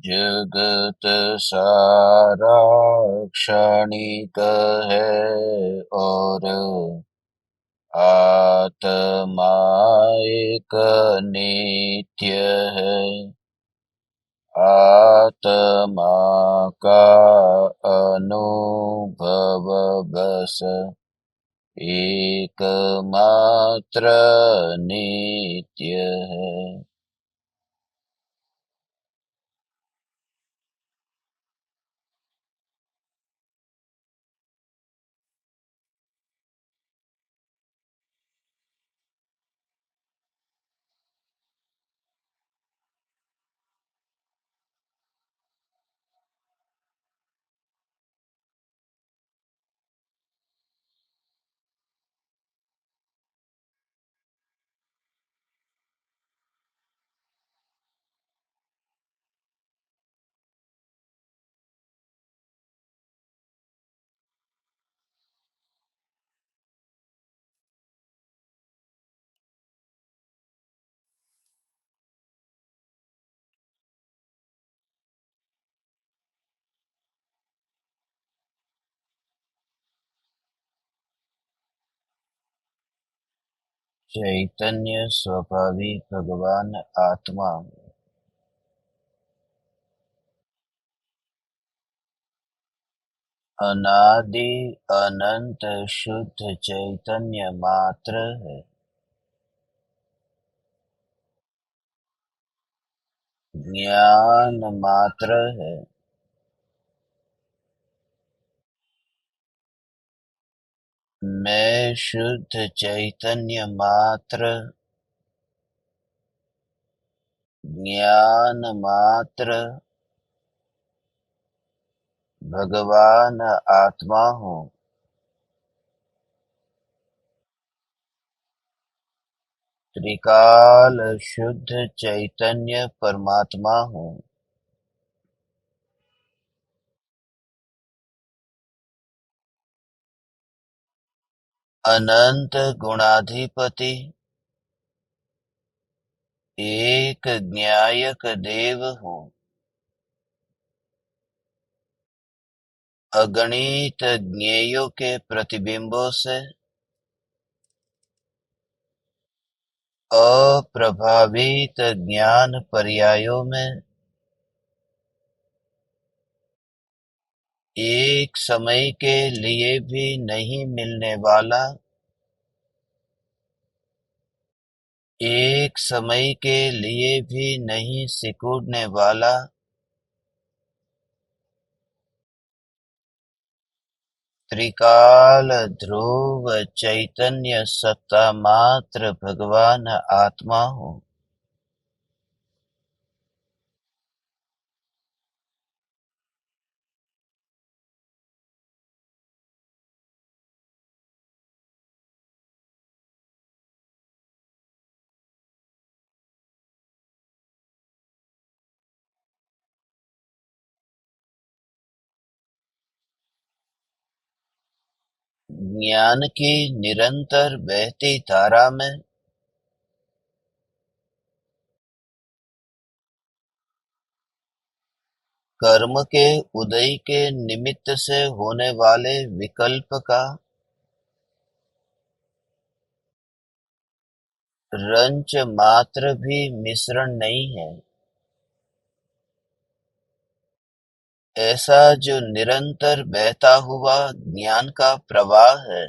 जगत सारा क्षणिक है और आत्मा एक नित्य है। आत्मा का अनुभव बस एकमात्र नित्य है। चैतन्य स्वाभाविक भगवान आत्मा अनादि अनंत शुद्ध चैतन्य मात्र है। ज्ञान मात्र है। मैं शुद्ध चैतन्य मात्र, ज्ञान मात्र भगवान आत्मा हूँ। त्रिकाल शुद्ध चैतन्य परमात्मा हूँ। अनंत गुणाधिपति, एक ज्ञायक देव हूँ। अगणित ज्ञेयों के प्रतिबिंबों से अप्रभावित ज्ञान पर्यायों में एक समय के लिए भी नहीं मिलने वाला, एक समय के लिए भी नहीं सिकुड़ने वाला, त्रिकाल ध्रुव चैतन्य सत्ता मात्र भगवान आत्मा हूँ। ज्ञान की निरंतर बहती धारा में कर्म के उदय के निमित्त से होने वाले विकल्प का रंच मात्र भी मिश्रण नहीं है। ऐसा जो निरंतर बहता हुआ ज्ञान का प्रवाह है,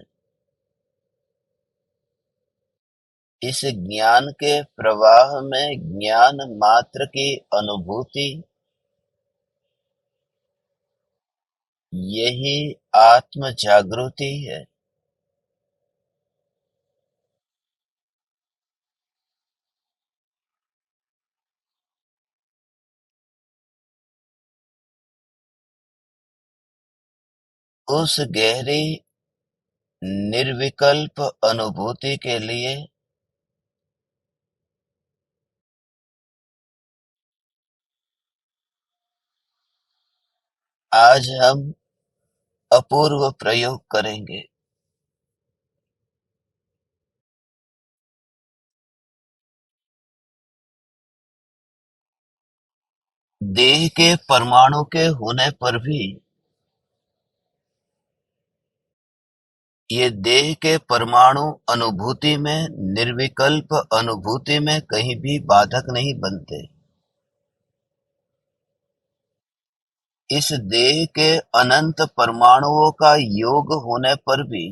इस ज्ञान के प्रवाह में ज्ञान मात्र की अनुभूति, यही आत्म जागृति है। उस गहरी निर्विकल्प अनुभूति के लिए आज हम अपूर्व प्रयोग करेंगे। देह के परमाणु के होने पर भी ये देह के परमाणु अनुभूति में, निर्विकल्प अनुभूति में कहीं भी बाधक नहीं बनते। इस देह के अनंत परमाणुओं का योग होने पर भी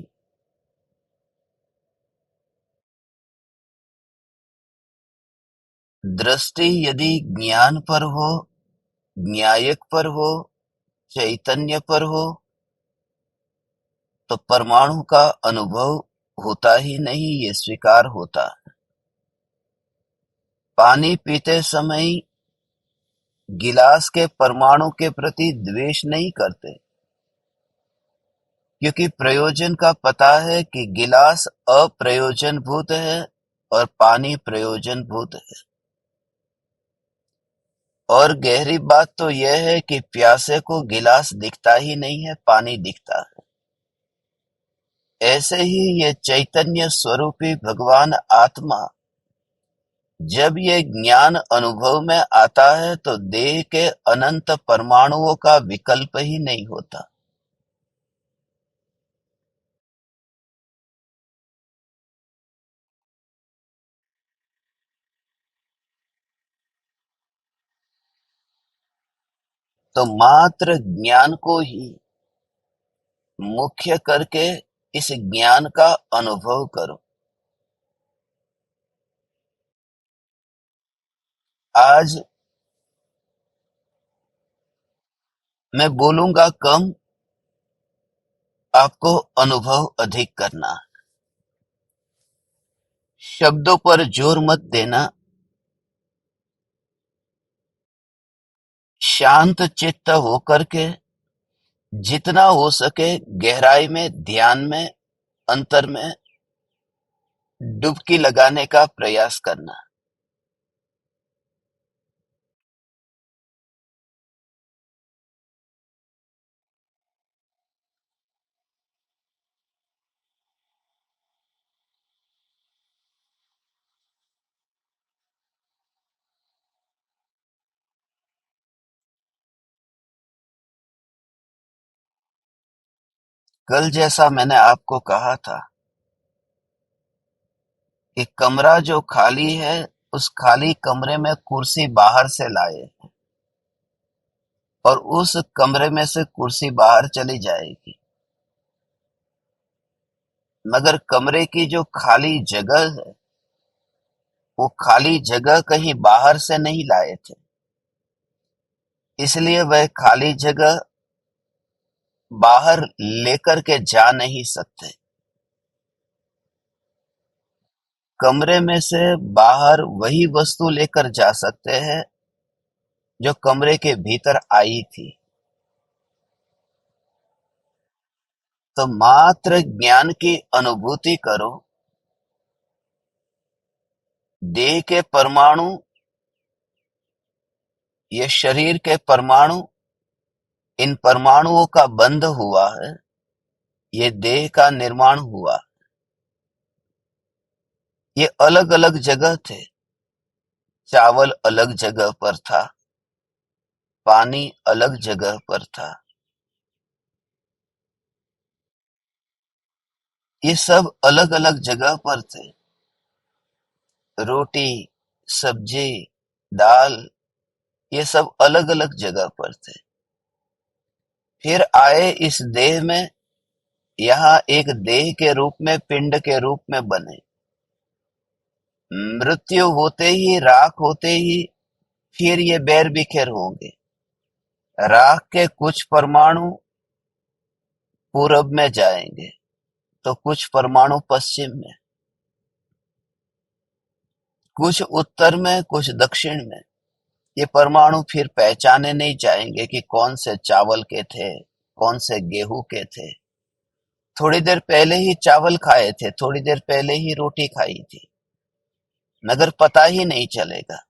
दृष्टि यदि ज्ञान पर हो, न्यायिक पर हो, चैतन्य पर हो, तो परमाणु का अनुभव होता ही नहीं, ये स्वीकार होता। पानी पीते समय गिलास के परमाणु के प्रति द्वेष नहीं करते, क्योंकि प्रयोजन का पता है कि गिलास अप्रयोजनभूत है और पानी प्रयोजनभूत है। और गहरी बात तो यह है कि प्यासे को गिलास दिखता ही नहीं है, पानी दिखता है। ऐसे ही ये चैतन्य स्वरूपी भगवान आत्मा, जब ये ज्ञान अनुभव में आता है तो देह के अनंत परमाणुओं का विकल्प ही नहीं होता। तो मात्र ज्ञान को ही मुख्य करके इस ज्ञान का अनुभव करो। आज मैं बोलूंगा कम, आपको अनुभव अधिक करना। शब्दों पर जोर मत देना, शांत चित्त होकर के जितना हो सके गहराई में, ध्यान में, अंतर में डुबकी लगाने का प्रयास करना। कल जैसा मैंने आपको कहा था कि कमरा जो खाली है, उस खाली कमरे में कुर्सी बाहर से लाए और उस कमरे में से कुर्सी बाहर चली जाएगी, मगर कमरे की जो खाली जगह है, वो खाली जगह कहीं बाहर से नहीं लाए थे, इसलिए वह खाली जगह बाहर लेकर के जा नहीं सकते। कमरे में से बाहर वही वस्तु लेकर जा सकते हैं जो कमरे के भीतर आई थी। तो मात्र ज्ञान की अनुभूति करो। देह के परमाणु, ये शरीर के परमाणु, इन परमाणुओं का बंध हुआ है, ये देह का निर्माण हुआ। ये अलग अलग जगह थे। चावल अलग जगह पर था, पानी अलग जगह पर था। ये सब अलग अलग जगह पर थे। रोटी, सब्जी, दाल, ये सब अलग अलग जगह पर थे। फिर आए इस देह में, यहाँ एक देह के रूप में, पिंड के रूप में बने। मृत्यु होते ही, राख होते ही फिर ये बैर बिखेर होंगे। राख के कुछ परमाणु पूरब में जाएंगे तो कुछ परमाणु पश्चिम में, कुछ उत्तर में, कुछ दक्षिण में। ये परमाणु फिर पहचाने नहीं जाएंगे कि कौन से चावल के थे, कौन से गेहूं के थे। थोड़ी देर पहले ही चावल खाए थे, थोड़ी देर पहले ही रोटी खाई थी, मगर पता ही नहीं चलेगा।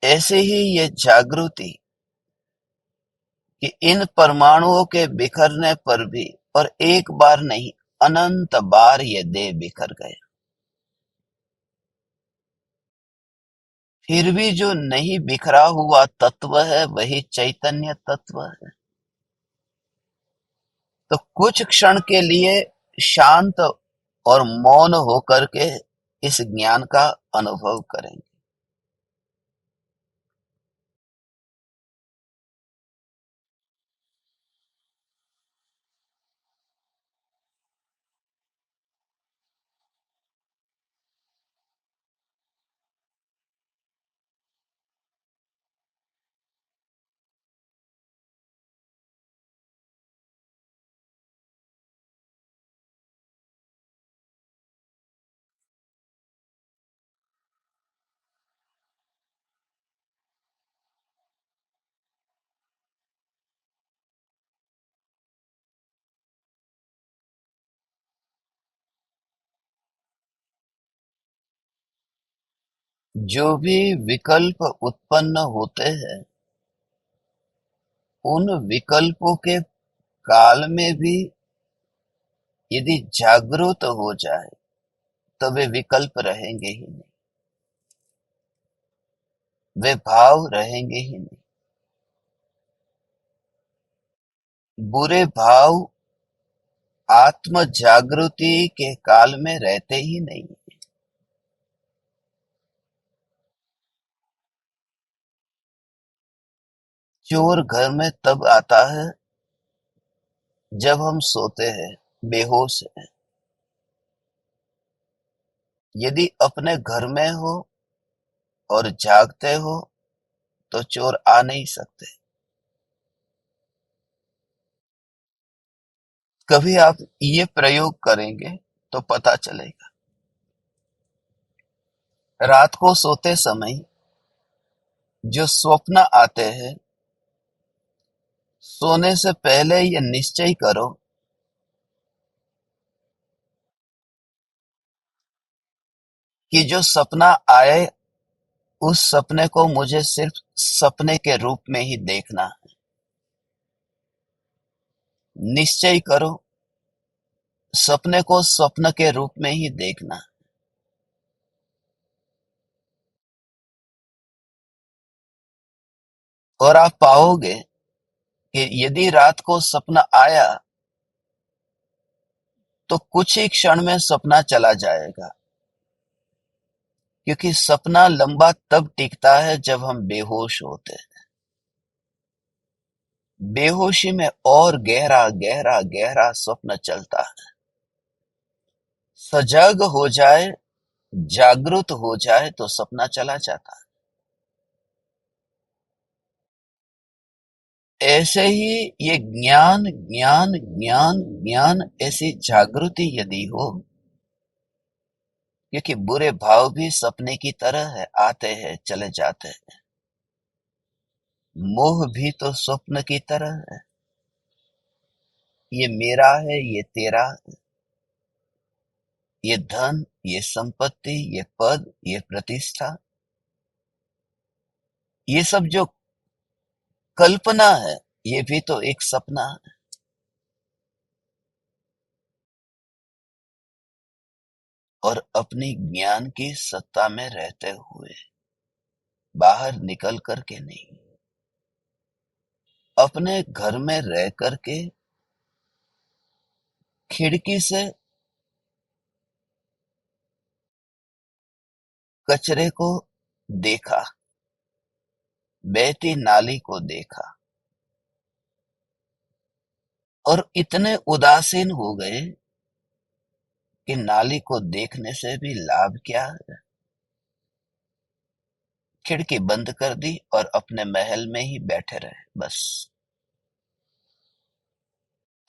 ऐसे ही ये जागृति कि इन परमाणुओं के बिखरने पर भी, और एक बार नहीं, अनंत बार ये देह बिखर गए, फिर भी जो नहीं बिखरा हुआ तत्व है वही चैतन्य तत्व है। तो कुछ क्षण के लिए शांत और मौन होकर के इस ज्ञान का अनुभव करेंगे। जो भी विकल्प उत्पन्न होते हैं, उन विकल्पों के काल में भी यदि जागृत हो जाए तो वे विकल्प रहेंगे ही नहीं, वे भाव रहेंगे ही नहीं। बुरे भाव आत्म जागृति के काल में रहते ही नहीं। चोर घर में तब आता है जब हम सोते हैं, बेहोश हैं। यदि अपने घर में हो और जागते हो तो चोर आ नहीं सकते। कभी आप ये प्रयोग करेंगे तो पता चलेगा। रात को सोते समय जो स्वप्न आते हैं, सोने से पहले ये निश्चय करो कि जो सपना आए उस सपने को मुझे सिर्फ सपने के रूप में ही देखना है। निश्चय करो सपने को स्वप्न के रूप में ही देखना। और आप पाओगे कि यदि रात को सपना आया तो कुछ ही क्षण में सपना चला जाएगा, क्योंकि सपना लंबा तब टिकता है जब हम बेहोश होते हैं। बेहोशी में और गहरा गहरा गहरा स्वप्न चलता है। सजग हो जाए, जागृत हो जाए तो सपना चला जाता है। ऐसे ही ये ज्ञान ज्ञान ज्ञान ज्ञान ऐसी जागृति यदि हो, क्योंकि बुरे भाव भी सपने की तरह है, आते हैं चले जाते हैं। मोह भी तो स्वप्न की तरह है। ये मेरा है, ये तेरा है, ये धन, ये संपत्ति, ये पद, ये प्रतिष्ठा, ये सब जो कल्पना है, ये भी तो एक सपना है। और अपनी ज्ञान की सत्ता में रहते हुए, बाहर निकल कर के नहीं, अपने घर में रह कर के खिड़की से कचरे को देखा, बहती नाली को देखा और इतने उदासीन हो गए कि नाली को देखने से भी लाभ क्या है। खिड़की बंद कर दी और अपने महल में ही बैठे रहे बस।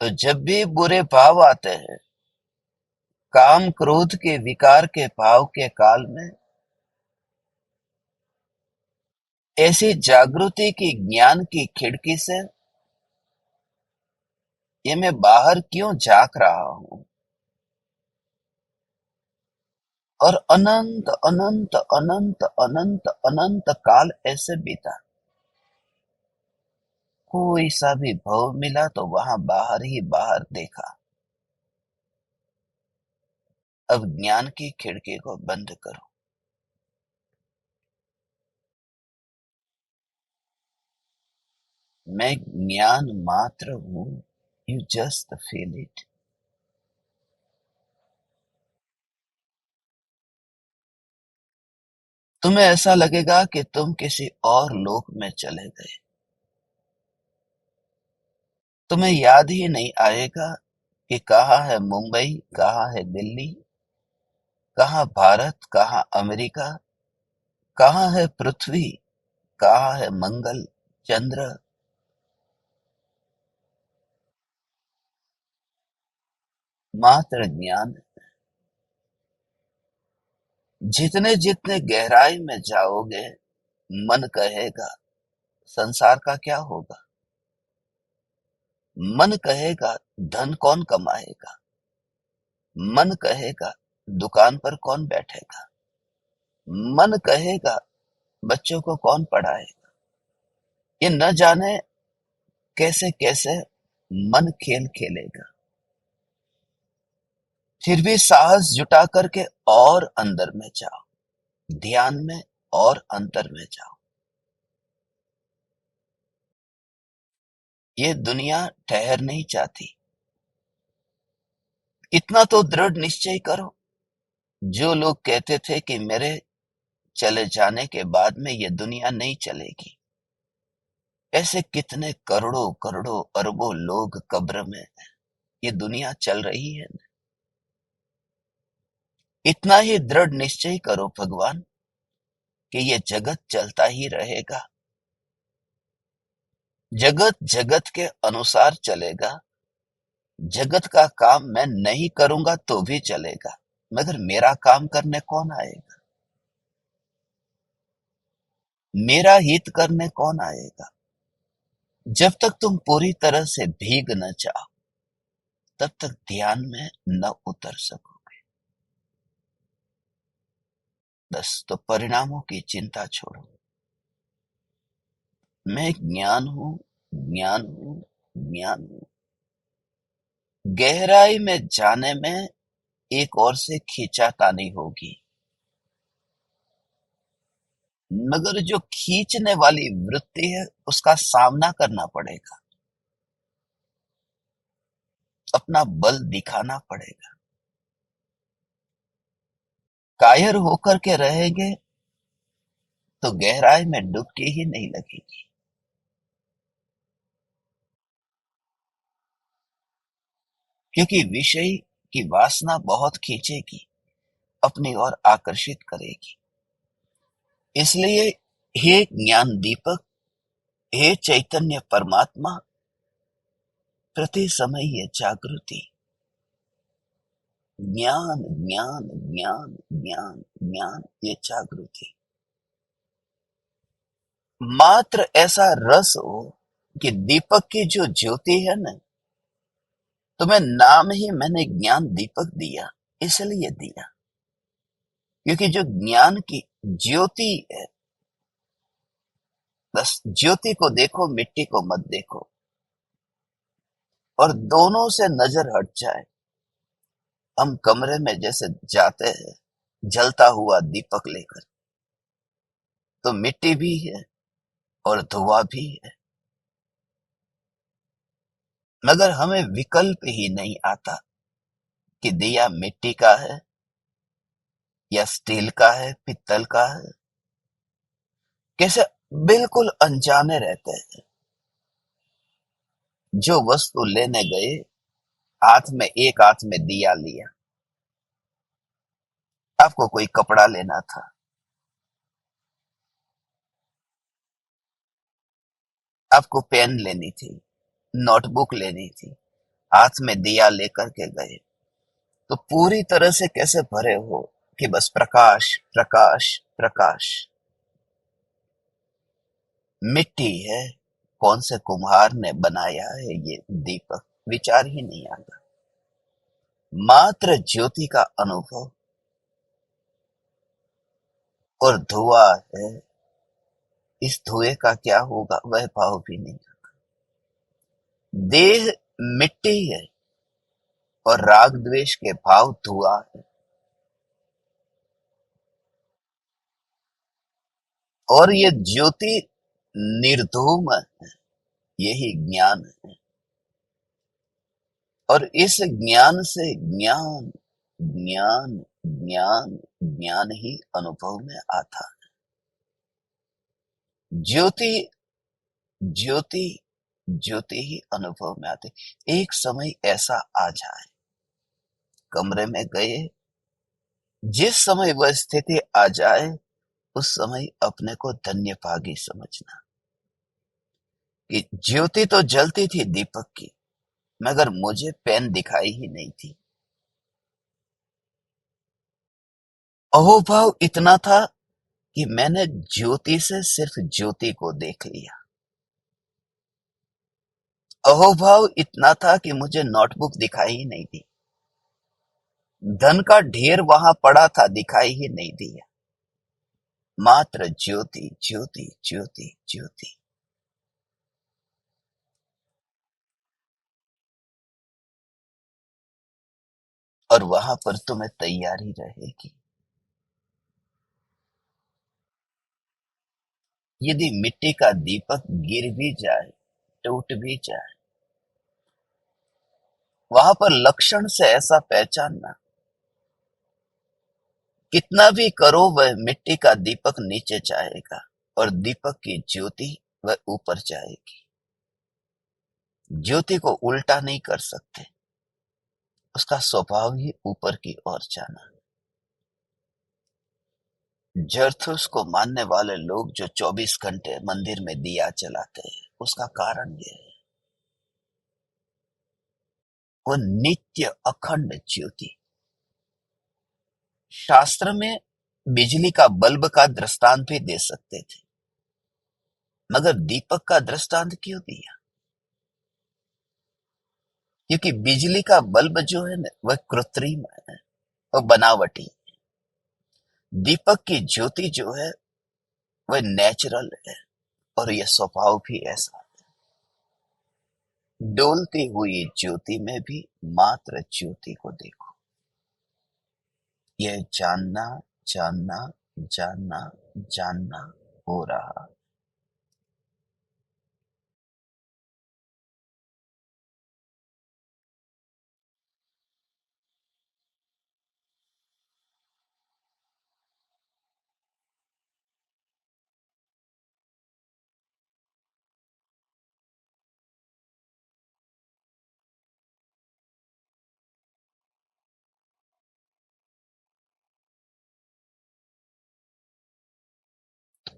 तो जब भी बुरे भाव आते हैं, काम क्रोध के विकार के भाव के काल में, ऐसी जागृति की ज्ञान की खिड़की से ये मैं बाहर क्यों झांक रहा हूं। और अनंत अनंत अनंत अनंत अनंत काल ऐसे बीता। कोई सा भी भव मिला तो वहां बाहर ही बाहर देखा। अब ज्ञान की खिड़की को बंद करो। मैं ज्ञान मात्र हूं, यू जस्ट फील इट। तुम्हें ऐसा लगेगा कि तुम किसी और लोक में चले गए। तुम्हें याद ही नहीं आएगा कि कहाँ है मुंबई, कहाँ है दिल्ली, कहाँ भारत, कहाँ अमेरिका, कहाँ है पृथ्वी, कहाँ है मंगल, चंद्र। मात्र ज्ञान। जितने जितने गहराई में जाओगे, मन कहेगा संसार का क्या होगा। मन कहेगा धन कौन कमाएगा। मन कहेगा दुकान पर कौन बैठेगा। मन कहेगा बच्चों को कौन पढ़ाएगा। ये न जाने कैसे कैसे मन खेल खेलेगा। फिर भी साहस जुटा करके और अंदर में जाओ, ध्यान में और अंतर में जाओ। ये दुनिया ठहर नहीं चाहती। इतना तो दृढ़ निश्चय करो। जो लोग कहते थे कि मेरे चले जाने के बाद में ये दुनिया नहीं चलेगी, ऐसे कितने करोड़ों करोड़ों अरबों लोग कब्र में हैं। ये दुनिया चल रही है। इतना ही दृढ़ निश्चय करो भगवान कि ये जगत चलता ही रहेगा। जगत जगत के अनुसार चलेगा। जगत का काम मैं नहीं करूंगा तो भी चलेगा, मगर मेरा काम करने कौन आएगा। मेरा हित करने कौन आएगा। जब तक तुम पूरी तरह से भीग न जाओ, तब तक ध्यान में न उतर सकोगे। बस तो परिणामों की चिंता छोड़ो। मैं ज्ञान हूं, ज्ञान हूं, ज्ञान हूं। गहराई में जाने में एक और से खींचातानी होगी, मगर जो खींचने वाली वृत्ति है उसका सामना करना पड़ेगा। अपना बल दिखाना पड़ेगा। कायर होकर के रहेंगे तो गहराई में डुबकी ही नहीं लगेगी। क्योंकि विषय की वासना बहुत खींचेगी, अपनी ओर आकर्षित करेगी। इसलिए हे ज्ञान दीपक, हे चैतन्य परमात्मा, प्रति समय ये जागृति। ज्ञान ज्ञान ज्ञान ज्ञान ज्ञान, ये जागृति। मात्र ऐसा रस हो कि दीपक की जो ज्योति है ना, तुम्हें नाम ही मैंने ज्ञान दीपक दिया, इसलिए दिया क्योंकि जो ज्ञान की ज्योति है, बस ज्योति को देखो, मिट्टी को मत देखो। और दोनों से नजर हट जाए। हम कमरे में जैसे जाते हैं जलता हुआ दीपक लेकर, तो मिट्टी भी है और धुआं भी है, मगर हमें विकल्प ही नहीं आता कि दिया मिट्टी का है या स्टील का है, पित्तल का है। कैसे बिल्कुल अनजाने रहते हैं। जो वस्तु लेने गए, हाथ में दिया लिया। आपको कोई कपड़ा लेना था, आपको पेन लेनी थी, नोटबुक लेनी थी, हाथ में दिया लेकर के गए, तो पूरी तरह से कैसे भरे हो कि बस प्रकाश प्रकाश प्रकाश। मिट्टी है, कौन से कुम्हार ने बनाया है ये दीपक, विचार ही नहीं आता। मात्र ज्योति का अनुभव। और धुआं है, इस धुएं का क्या होगा वह भाव भी नहीं आता। देह मिट्टी है और राग द्वेष के भाव धुआं है। और ये ज्योति निर्धूम है, यही ज्ञान है। और इस ज्ञान से ज्ञान ज्ञान ज्ञान ज्ञान ही अनुभव में आता है। ज्योति ज्योति ज्योति ही अनुभव में आती। एक समय ऐसा आ जाए, कमरे में गए, जिस समय वह स्थिति आ जाए, उस समय अपने को धन्य भागी समझना कि ज्योति तो जलती थी दीपक की, मगर मुझे पेन दिखाई ही नहीं थी। अहोभाव इतना था कि मैंने ज्योति से सिर्फ ज्योति को देख लिया। अहोभाव इतना था कि मुझे नोटबुक दिखाई ही नहीं दी। धन का ढेर वहां पड़ा था, दिखाई ही नहीं दिया। मात्र ज्योति ज्योति ज्योति ज्योति। और वहां पर तुम्हें तैयारी रहेगी। यदि मिट्टी का दीपक गिर भी जाए, टूट भी जाए, वहां पर लक्षण से ऐसा पहचानना, कितना भी करो वह मिट्टी का दीपक नीचे जाएगा और दीपक की ज्योति वह ऊपर जाएगी। ज्योति को उल्टा नहीं कर सकते, उसका स्वभाव ही ऊपर की ओर जाना। जरथुस को मानने वाले लोग जो 24 घंटे मंदिर में दिया जलाते हैं, उसका कारण यह है, वो नित्य अखंड ज्योति। शास्त्र में बिजली का बल्ब का दृष्टांत भी दे सकते थे, मगर दीपक का दृष्टांत क्यों दिया? क्योंकि बिजली का बल्ब जो है ना, वह कृत्रिम है, वह बनावटी। दीपक की ज्योति जो है वह नेचुरल है, और यह स्वभाव भी ऐसा है। डोलती हुई ज्योति में भी मात्र ज्योति को देखो। यह जानना जानना जानना जानना हो रहा।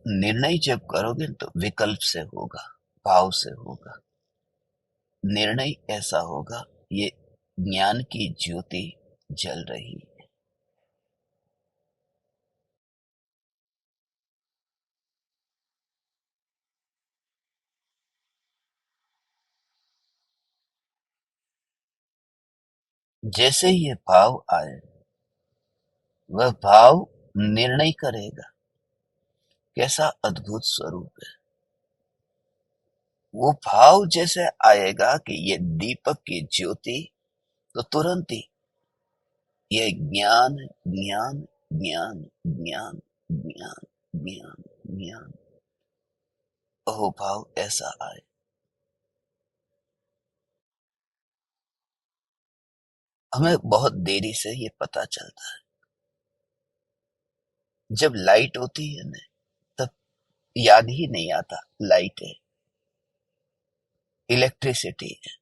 निर्णय जब करोगे तो विकल्प से होगा, भाव से होगा। निर्णय ऐसा होगा, ये ज्ञान की ज्योति जल रही है। जैसे ये भाव आए, वह भाव निर्णय करेगा। कैसा अद्भुत स्वरूप है। वो भाव जैसे आएगा कि ये दीपक की ज्योति, तो तुरंत ही ये ज्ञान ज्ञान ज्ञान ज्ञान ज्ञान ज्ञान ज्ञान अहोभाव ऐसा आए। हमें बहुत देरी से ये पता चलता है। जब लाइट होती है ना, तब याद ही नहीं आता लाइट है, इलेक्ट्रिसिटी है।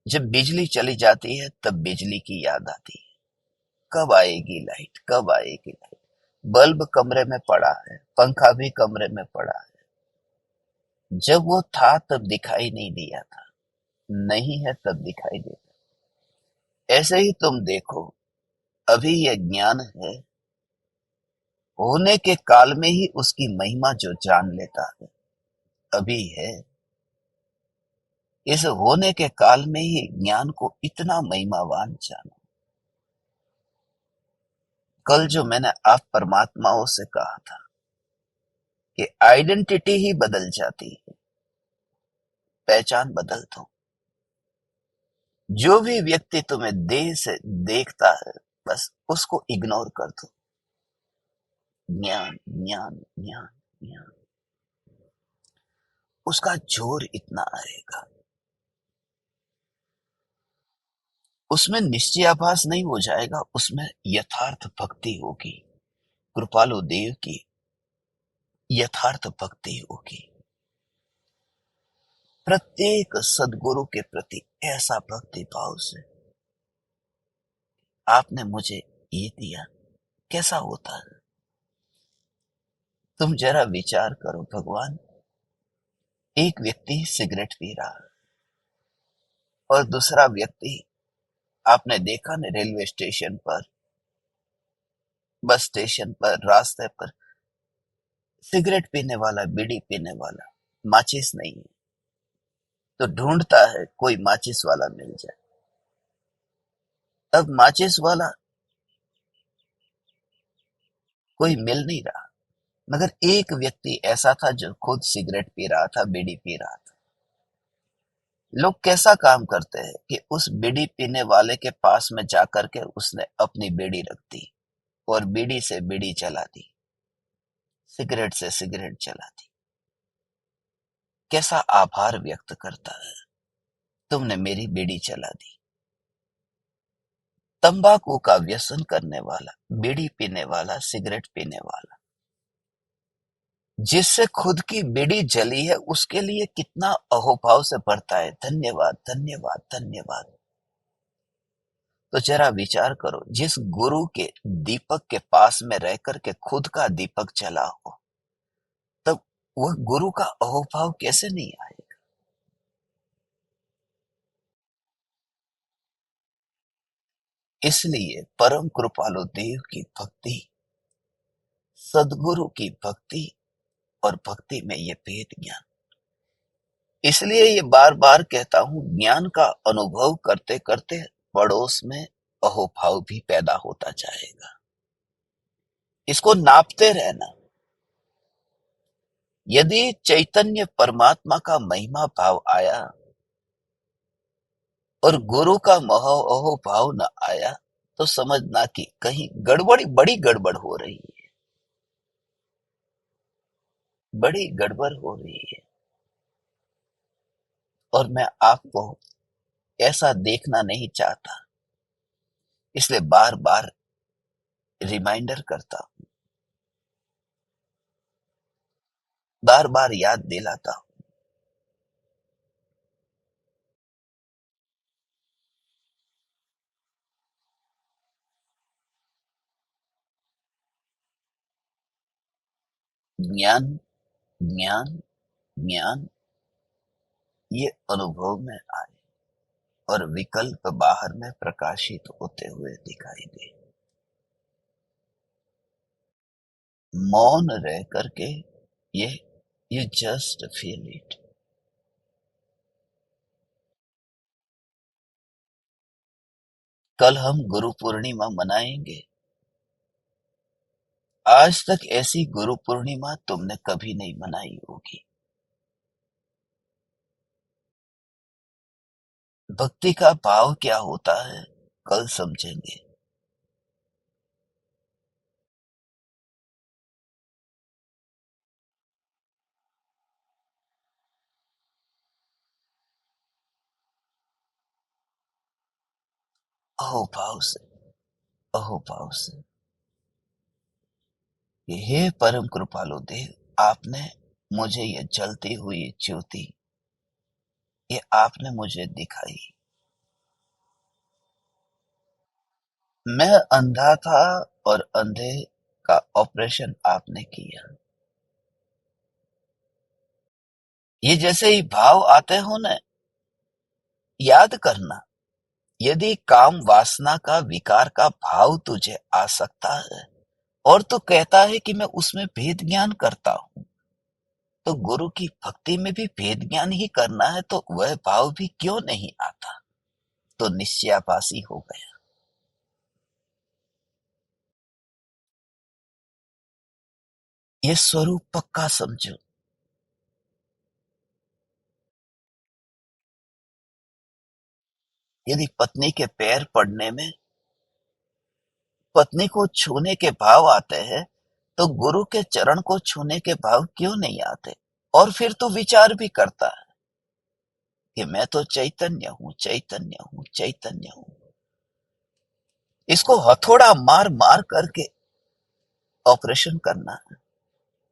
जब बिजली चली जाती है, तब बिजली की याद आती है। कब आएगी लाइट, कब आएगी लाइट। बल्ब कमरे में पड़ा है, पंखा भी कमरे में पड़ा है। जब वो था तब दिखाई नहीं दिया था, नहीं है तब दिखाई देता। ऐसे ही तुम देखो, अभी यह ज्ञान है, होने के काल में ही उसकी महिमा जो जान लेता है, अभी है। इस होने के काल में ही ज्ञान को इतना महिमावान जाना। कल जो मैंने आप परमात्माओं से कहा था कि आइडेंटिटी ही बदल जाती है, पहचान बदल दो। जो भी व्यक्ति तुम्हें देह से देखता है, बस उसको इग्नोर कर दो। ज्ञान ज्ञान ज्ञान ज्ञान। उसका जोर इतना आएगा, उसमें निश्चयाभास नहीं हो जाएगा, उसमें यथार्थ भक्ति होगी, कृपालु देव की यथार्थ भक्ति होगी। प्रत्येक सदगुरु के प्रति ऐसा भक्ति भाव से, आपने मुझे ये दिया, कैसा होता है? तुम जरा विचार करो भगवान, एक व्यक्ति सिगरेट पी रहा है और दूसरा व्यक्ति, आपने देखा न रेलवे स्टेशन पर, बस स्टेशन पर, रास्ते पर, सिगरेट पीने वाला, बीड़ी पीने वाला, माचिस नहीं है तो ढूंढता है कोई माचिस वाला मिल जाए। अब माचिस वाला कोई मिल नहीं रहा, मगर एक व्यक्ति ऐसा था जो खुद सिगरेट पी रहा था, बीड़ी पी रहा था। लोग कैसा काम करते हैं कि उस बीड़ी पीने वाले के पास में जाकर के उसने अपनी बीड़ी रख दी और बीड़ी से बीड़ी जला दी, सिगरेट से सिगरेट जला दी। कैसा आभार व्यक्त करता है, तुमने मेरी बीड़ी जला दी। तंबाकू का व्यसन करने वाला, बीड़ी पीने वाला, सिगरेट पीने वाला, जिससे खुद की बीड़ी जली है, उसके लिए कितना अहोभाव से बढ़ता है, धन्यवाद धन्यवाद धन्यवाद। तो जरा विचार करो, जिस गुरु के दीपक के पास में रह करके खुद का दीपक जला हो, तब वह गुरु का अहोभाव कैसे नहीं आएगा? इसलिए परम कृपालु देव की भक्ति, सदगुरु की भक्ति और भक्ति में ये भेद ज्ञान, इसलिए ये बार बार कहता हूं, ज्ञान का अनुभव करते करते पड़ोस में अहोभाव भी पैदा होता जाएगा। इसको नापते रहना। यदि चैतन्य परमात्मा का महिमा भाव आया और गुरु का अहोभाव न आया, तो समझना कि कहीं गड़बड़ी, बड़ी गड़बड़ हो रही है, बड़ी गड़बड़ हो रही है। और मैं आपको ऐसा देखना नहीं चाहता, इसलिए बार बार रिमाइंडर करता हूं, बार बार याद दिलाता हूं। ज्ञान ज्ञान ज्ञान, ये अनुभव में आए और विकल्प बाहर में प्रकाशित होते हुए दिखाई दे। मौन रह करके ये यू जस्ट फील इट। कल हम गुरु पूर्णिमा मनाएंगे। आज तक ऐसी गुरु पूर्णिमा तुमने कभी नहीं मनाई होगी। भक्ति का भाव क्या होता है, कल समझेंगे। अहोभाव से, अहोभाव से। हे परम कृपालु देव, आपने मुझे ये जलती हुई ज्योति, ये आपने मुझे दिखाई। मैं अंधा था और अंधे का ऑपरेशन आपने किया। ये जैसे ही भाव आते हो ना, याद करना, यदि काम वासना का, विकार का भाव तुझे आ सकता है और तू कहता है कि मैं उसमें भेद ज्ञान करता हूं, तो गुरु की भक्ति में भी भेद ज्ञान ही करना है, तो वह भाव भी क्यों नहीं आता? तो निश्चयाभासी हो गया। ये स्वरूप पक्का समझो। यदि पत्नी के पैर पड़ने में पत्नी को छूने के भाव आते हैं, तो गुरु के चरण को छूने के भाव क्यों नहीं आते? और फिर तू विचार भी करता है कि मैं तो चैतन्य हूं, चैतन्य हूं, चैतन्य हूं। इसको हथौड़ा मार मार करके ऑपरेशन करना है,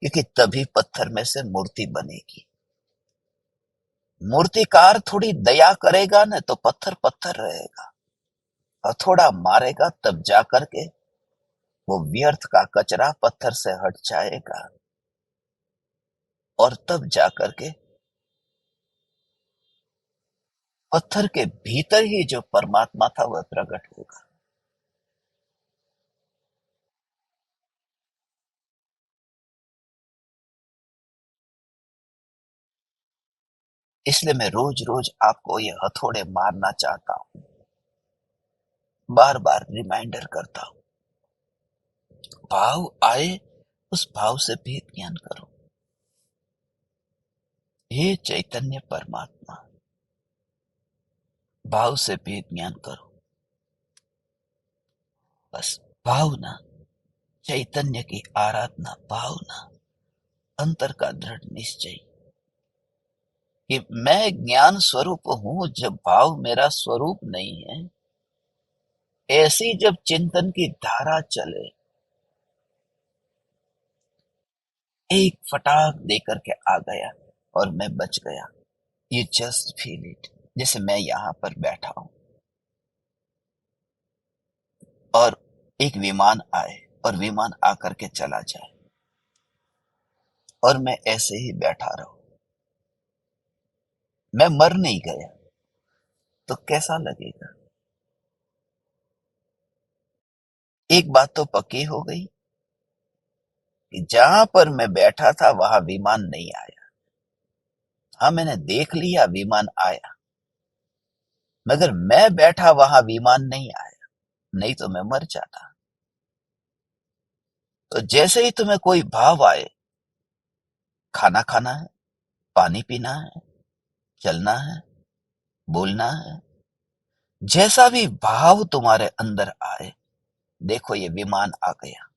क्योंकि तभी पत्थर में से मूर्ति बनेगी। मूर्तिकार थोड़ी दया करेगा ना तो पत्थर पत्थर रहेगा। हथौड़ा मारेगा तब जा करके वो व्यर्थ का कचरा पत्थर से हट जाएगा, और तब जा करके पत्थर के भीतर ही जो परमात्मा था वह प्रकट होगा। इसलिए मैं रोज रोज आपको ये हथौड़े मारना चाहता हूं, बार बार रिमाइंडर करता हूं। भाव आए, उस भाव से भेद ज्ञान करो। हे चैतन्य परमात्मा, भाव से भेद ज्ञान करो। बस भावना, चैतन्य की आराधना, भावना, अंतर का दृढ़ निश्चय कि मैं ज्ञान स्वरूप हूं। जब भाव मेरा स्वरूप नहीं है, ऐसी जब चिंतन की धारा चले, एक फटाक देकर के आ गया और मैं बच गया। You just feel it. जैसे मैं यहां पर बैठा हूं और एक विमान आए और विमान आकर के चला जाए और मैं ऐसे ही बैठा रहूं, मैं मर नहीं गया, तो कैसा लगेगा? एक बात तो पक्की हो गई कि जहां पर मैं बैठा था वहां विमान नहीं आया। हाँ, मैंने देख लिया विमान आया, मगर मैं बैठा वहां विमान नहीं आया, नहीं तो मैं मर जाता। तो जैसे ही तुम्हें कोई भाव आए, खाना खाना है, पानी पीना है, चलना है, बोलना है, जैसा भी भाव तुम्हारे अंदर आए, देखो ये विमान आ गया।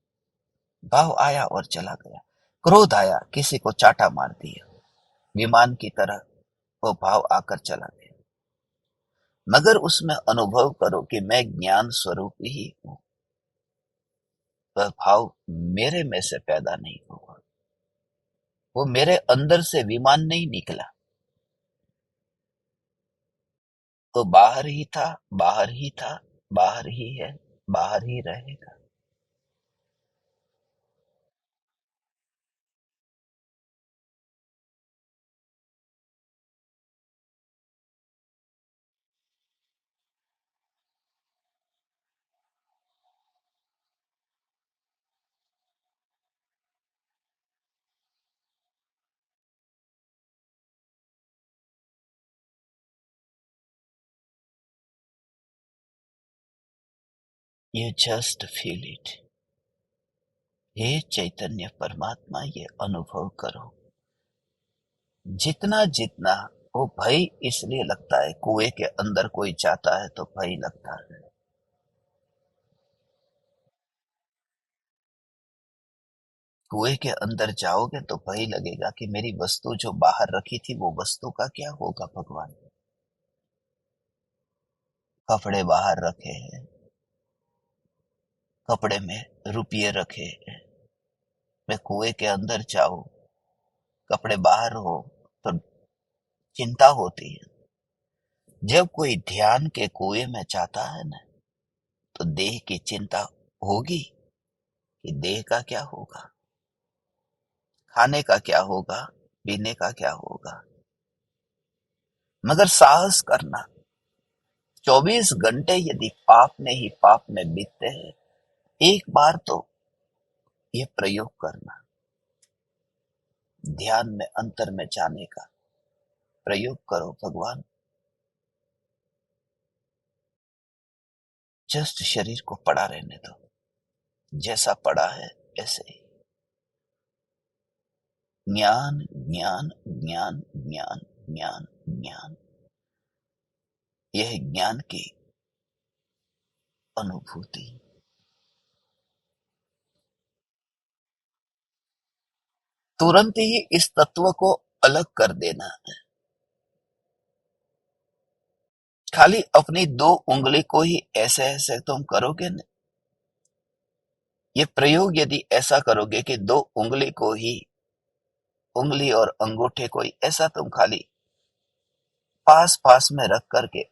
भाव आया और चला गया। क्रोध आया, किसी को चाटा मार दिया, विमान की तरह वो भाव आकर चला गया। मगर उसमें अनुभव करो कि मैं ज्ञान स्वरूप ही हूं। वह भाव मेरे में से पैदा नहीं हुआ, वो मेरे अंदर से विमान नहीं निकला, तो बाहर ही था, बाहर ही था, बाहर ही है, बाहर ही रहेगा। You just feel it. हे चैतन्य परमात्मा, ये अनुभव करो। जितना जितना वो भय इसलिए लगता है, कुएं के अंदर कोई जाता है तो भय लगता है। कुएं के अंदर जाओगे तो भय लगेगा कि मेरी वस्तु जो बाहर रखी थी वो वस्तु का क्या होगा भगवान। कपड़े बाहर रखे हैं, कपड़े में रुपये रखे हैं, मैं कुएं के अंदर जाऊं, कपड़े बाहर हो तो चिंता होती है। जब कोई ध्यान के कुएं में जाता है ना, तो देह की चिंता होगी कि देह का क्या होगा, खाने का क्या होगा, पीने का क्या होगा। मगर साहस करना, 24 घंटे यदि पाप में ही पाप में बीतते हैं, एक बार तो ये प्रयोग करना, ध्यान में अंतर में जाने का प्रयोग करो। भगवान, जस्ट शरीर को पड़ा रहने दो, जैसा पड़ा है ऐसे ही। ज्ञान, ज्ञान, ज्ञान, ज्ञान, ज्ञान, ज्ञान, यह ज्ञान की अनुभूति। तुरंत ही इस तत्व को अलग कर देना है। खाली अपनी दो उंगली को ही ऐसे ऐसे तुम करोगे न, ये प्रयोग यदि ऐसा करोगे कि दो उंगली को ही, उंगली और अंगूठे को ही ऐसा तुम खाली पास पास में रख करके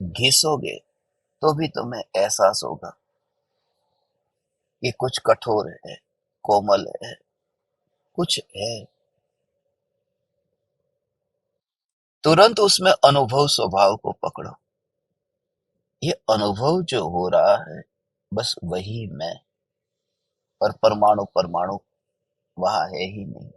घिसोगे, तो भी तुम्हें एहसास होगा कि कुछ कठोर है, कोमल है, कुछ है। तुरंत उसमें अनुभव स्वभाव को पकड़ो। ये अनुभव जो हो रहा है, बस वही मैं, और परमाणु परमाणु वहां है ही नहीं।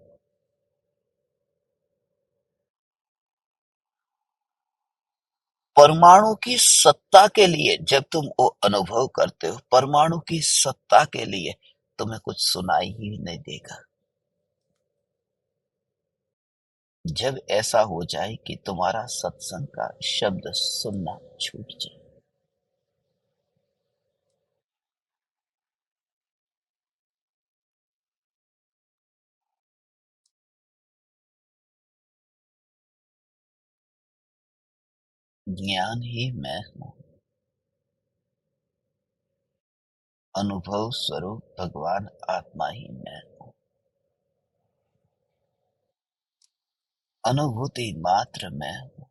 परमाणु की सत्ता के लिए जब तुम वो अनुभव करते हो, परमाणु की सत्ता के लिए तुम्हें कुछ सुनाई ही नहीं देगा। जब ऐसा हो जाए कि तुम्हारा सत्संग का शब्द सुनना छूट जाए, ज्ञान ही मैं हूँ, अनुभव स्वरूप भगवान आत्मा ही मैं हूँ, अनुभूति मात्र मैं हूँ।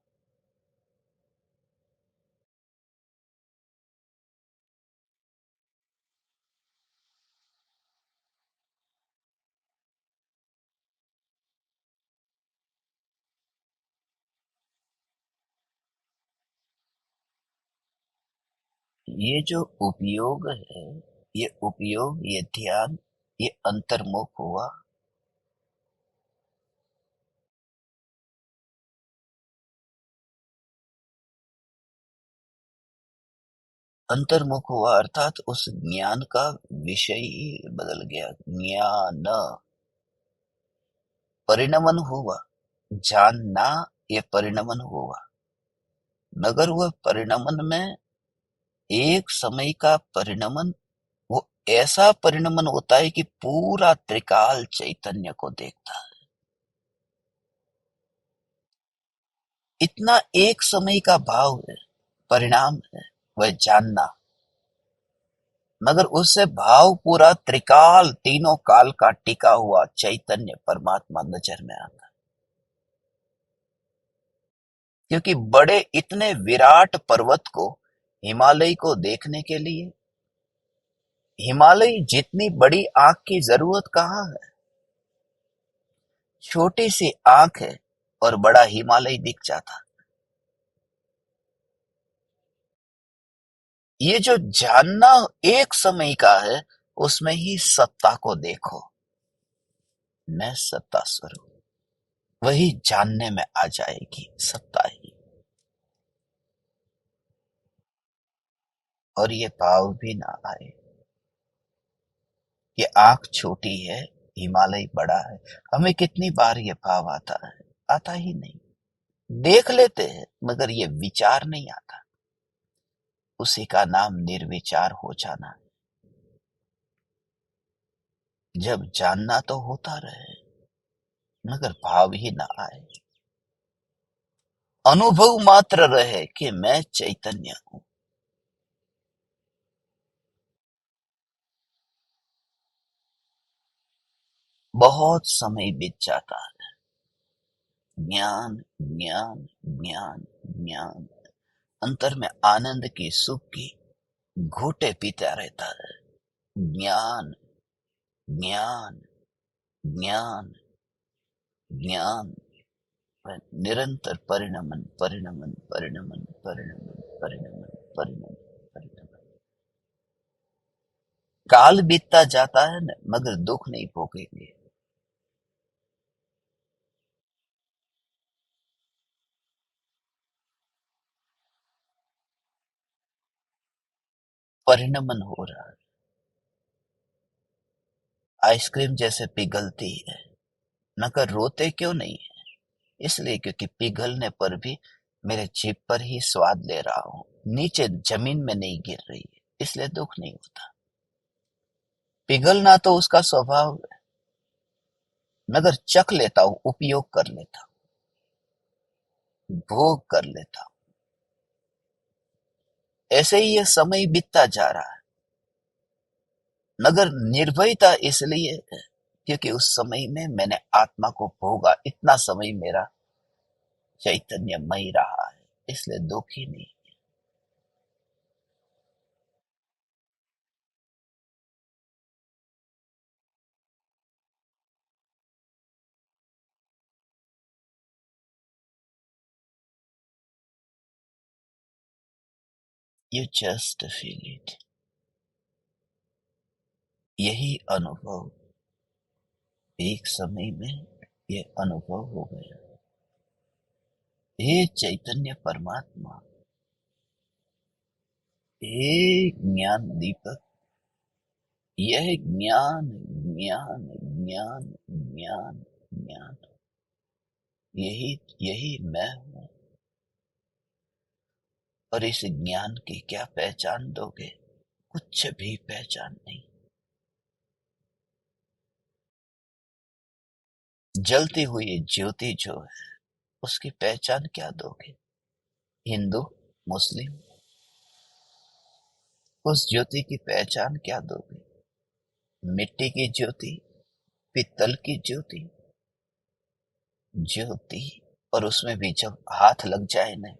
ये जो उपयोग है, ये उपयोग, ये ध्यान, ये अंतर्मुख हुआ। अंतर्मुख हुआ अर्थात उस ज्ञान का विषय ही बदल गया। ज्ञान परिणमन हुआ, जानना ये परिणमन हुआ, मगर वह परिणमन में एक समय का परिणमन, वो ऐसा परिणमन होता है कि पूरा त्रिकाल चैतन्य को देखता है। इतना एक समय का भाव है, परिणाम है, वह जानना, मगर उससे भाव पूरा त्रिकाल, तीनों काल का टिका हुआ चैतन्य परमात्मा नजर में आता है। क्योंकि बड़े इतने विराट पर्वत को, हिमालय को देखने के लिए हिमालय जितनी बड़ी आंख की जरूरत कहाँ है? छोटी सी आंख है और बड़ा हिमालय दिख जाता। ये जो जानना एक समय का है, उसमें ही सत्ता को देखो। मैं सत्ता स्वरूप, वही जानने में आ जाएगी सत्ता ही। और ये भाव भी ना आए कि आंख छोटी है, हिमालय बड़ा है। हमें कितनी बार ये भाव आता है? आता ही नहीं। देख लेते हैं मगर ये विचार नहीं आता। उसी का नाम निर्विचार हो जाना। जब जानना तो होता रहे मगर भाव ही ना आए, अनुभव मात्र रहे कि मैं चैतन्य हूं। बहुत समय बीत जाता है। ज्ञान ज्ञान ज्ञान ज्ञान, अंतर में आनंद की, सुख की घूंटे पीता रहता है। ज्ञान ज्ञान ज्ञान ज्ञान, निरंतर परिणमन परिणमन परिणमन परिणमन परिणमन परिणमन परिणमन। काल बीतता जाता है न, मगर दुख नहीं भोगेंगे। परिणमन हो रहा है। आइसक्रीम जैसे पिघलती है, मगर रोते क्यों नहीं है? इसलिए क्योंकि पिघलने पर भी मेरे जीभ पर ही स्वाद ले रहा हूं, नीचे जमीन में नहीं गिर रही है, इसलिए दुख नहीं होता। पिघलना तो उसका स्वभाव है, मगर चख लेता हूं, उपयोग कर लेता हूं। भोग कर लेता हूं। ऐसे ही ये समय बीतता जा रहा है, मगर निर्भयता इसलिए है क्योंकि उस समय में मैंने आत्मा को भोगा, इतना समय मेरा चैतन्यमय रहा है, इसलिए दुखी नहीं। You just feel it. यही अनुभव एक समय में ये अनुभव हो गया। हे चैतन्य परमात्मा, हे ज्ञान दीपक, यह ज्ञान ज्ञान ज्ञान ज्ञान ज्ञान, यही यही मैं हूं। और इस ज्ञान की क्या पहचान दोगे? कुछ भी पहचान नहीं। जलती हुई ज्योति जो है, उसकी पहचान क्या दोगे? हिंदू, मुस्लिम, उस ज्योति की पहचान क्या दोगे? मिट्टी की ज्योति, पित्तल की ज्योति, ज्योति। और उसमें भी जब हाथ लग जाए ना,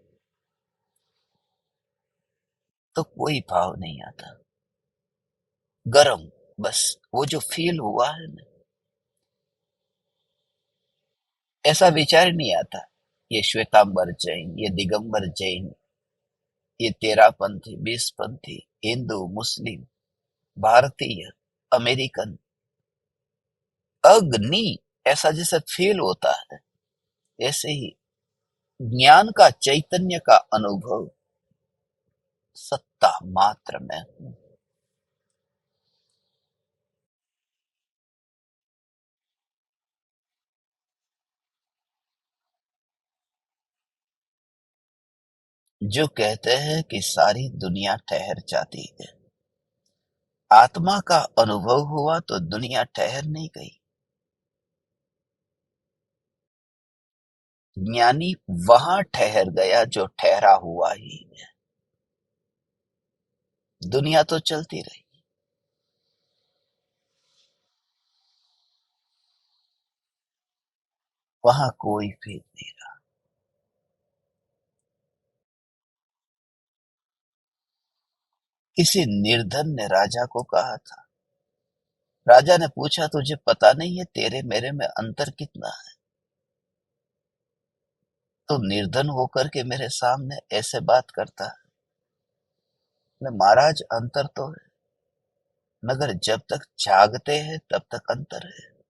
तो कोई भाव नहीं आता। गरम, बस वो जो फील हुआ है ना, ऐसा विचार नहीं आता ये श्वेतांबर जैन, ये दिगंबर जैन, ये तेरह पंथी, बीस पंथी, हिंदू, मुस्लिम, भारतीय, अमेरिकन, अग्नि, ऐसा जैसा फील होता है। ऐसे ही ज्ञान का, चैतन्य का अनुभव सत्ता मात्र में हूं। जो कहते हैं कि सारी दुनिया ठहर जाती है, आत्मा का अनुभव हुआ तो दुनिया ठहर नहीं गई। ज्ञानी वहां ठहर गया जो ठहरा हुआ ही है। दुनिया तो चलती रही, वहां कोई भेद नहीं रहा। किसी निर्धन ने राजा को कहा था, राजा ने पूछा तुझे पता नहीं है तेरे मेरे में अंतर कितना है? तो निर्धन होकर के मेरे सामने ऐसे बात करता है। महाराज अंतर तो है, मगर जब तक जागते हैं तब तक अंतर है।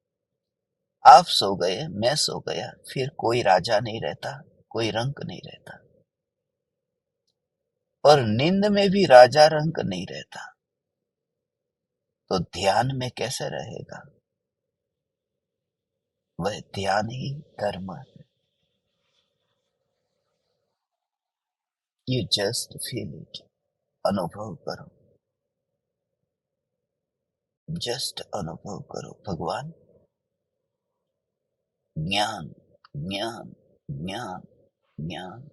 आप सो गए, मैं सो गया, फिर कोई राजा नहीं रहता, कोई रंक नहीं रहता। और नींद में भी राजा रंक नहीं रहता, तो ध्यान में कैसे रहेगा? वह ध्यान ही धर्म है। You just feel it. अनुभव करो, जस्ट अनुभव करो। भगवान, ज्ञान ज्ञान ज्ञान ज्ञान।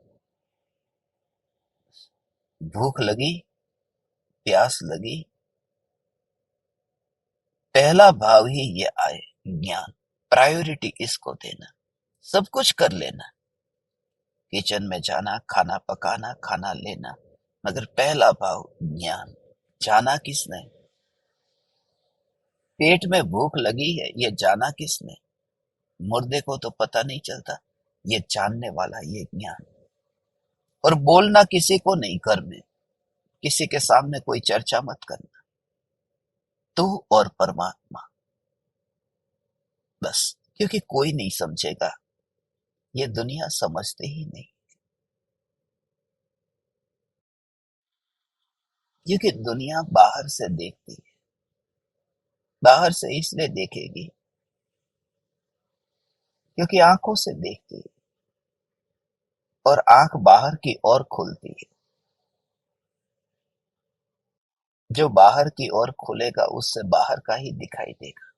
भूख लगी, प्यास लगी, पहला भाव ही ये आए, ज्ञान। प्रायोरिटी इसको देना, सब कुछ कर लेना, किचन में जाना, खाना पकाना, खाना लेना, मगर पहला भाव ज्ञान। जाना किसने? पेट में भूख लगी है, ये जाना किसने? मुर्दे को तो पता नहीं चलता, ये जानने वाला ये ज्ञान। और बोलना किसी को नहीं, घर में किसी के सामने कोई चर्चा मत करना, तू और परमात्मा, बस। क्योंकि कोई नहीं समझेगा, ये दुनिया समझते ही नहीं। क्योंकि दुनिया बाहर से देखती है, बाहर से इसलिए देखेगी क्योंकि आंखों से देखती है, और आंख बाहर की ओर खुलती है। जो बाहर की ओर खुलेगा उससे बाहर का ही दिखाई देगा।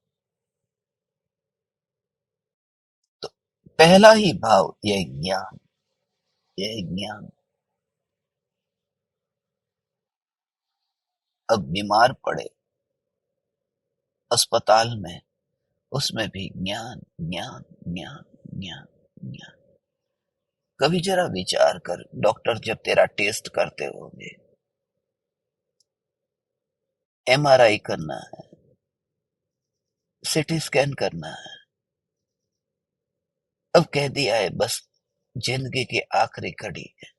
तो पहला ही भाव यह ज्ञान। यह ज्ञान। अब बीमार पड़े अस्पताल में, उसमें भी ज्ञान ज्ञान ज्ञान ज्ञान ज्ञान। कभी जरा विचार कर, डॉक्टर जब तेरा टेस्ट करते होंगे, एमआरआई करना है, सीटी स्कैन करना है, अब कह दिया है बस जिंदगी की आखिरी घड़ी है,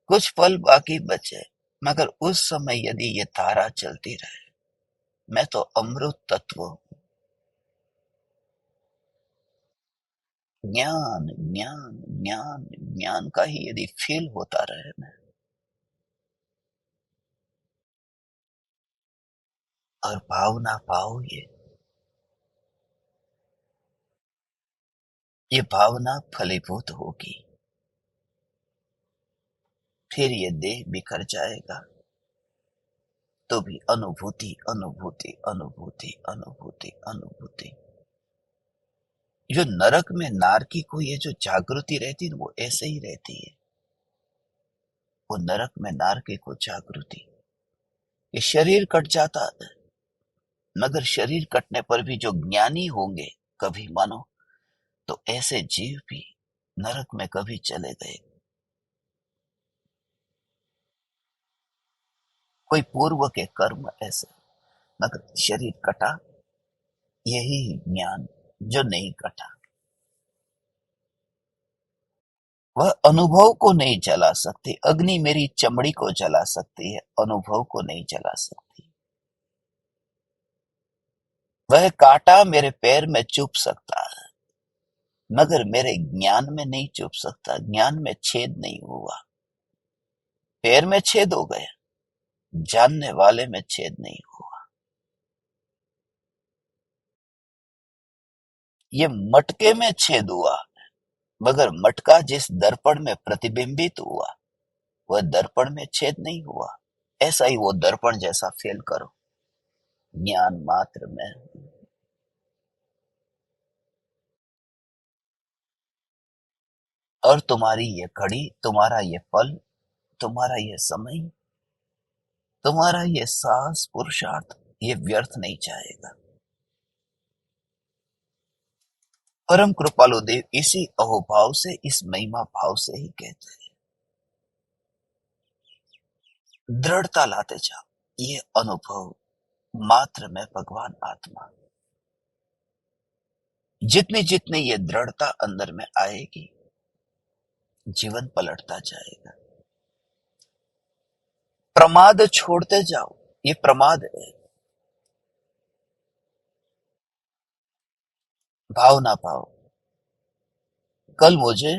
कुछ पल बाकी बचे, मगर उस समय यदि ये धारा चलती रहे, मैं तो अमृत तत्व हूं। ज्ञान ज्ञान ज्ञान ज्ञान का ही यदि फील होता रहे ना, और भावना पाओ, ये भावना फलीभूत होगी, फिर ये देह बिखर जाएगा, तो भी अनुभूति अनुभूति अनुभूति अनुभूति अनुभूति। जो नरक में नारकी को ये जो जागृति रहती है वो ऐसे ही रहती है, वो नरक में नारकी को जागृति। ये शरीर कट जाता है, मगर शरीर कटने पर भी जो ज्ञानी होंगे, कभी मानो तो ऐसे जीव भी नरक में कभी चले गए। कोई पूर्व के कर्म ऐसे, मगर शरीर कटा, यही ज्ञान जो नहीं कटा। वह अनुभव को नहीं जला सकती, अग्नि मेरी चमड़ी को जला सकती है, अनुभव को नहीं जला सकती। वह कांटा मेरे पैर में चुभ सकता है, मगर मेरे ज्ञान में नहीं चुभ सकता, ज्ञान में छेद नहीं हुआ। पैर में छेद हो गया, जानने वाले में छेद नहीं हुआ। ये मटके में छेद हुआ, मगर मटका जिस दर्पण में प्रतिबिंबित हुआ, वह दर्पण में छेद नहीं हुआ। ऐसा ही वो दर्पण जैसा फील करो, ज्ञान मात्र में। और तुम्हारी ये घड़ी, तुम्हारा ये पल, तुम्हारा ये समय, तुम्हारा ये साहस पुरुषार्थ, ये व्यर्थ नहीं जाएगा। परम कृपालु देव इसी अहोभाव से, इस महिमा भाव से ही कहते हैं, दृढ़ता लाते जाओ, ये अनुभव मात्र में भगवान आत्मा। जितनी जितनी ये दृढ़ता अंदर में आएगी, जीवन पलटता जाएगा। प्रमाद छोड़ते जाओ, ये प्रमाद है। भाव ना पाओ। कल मुझे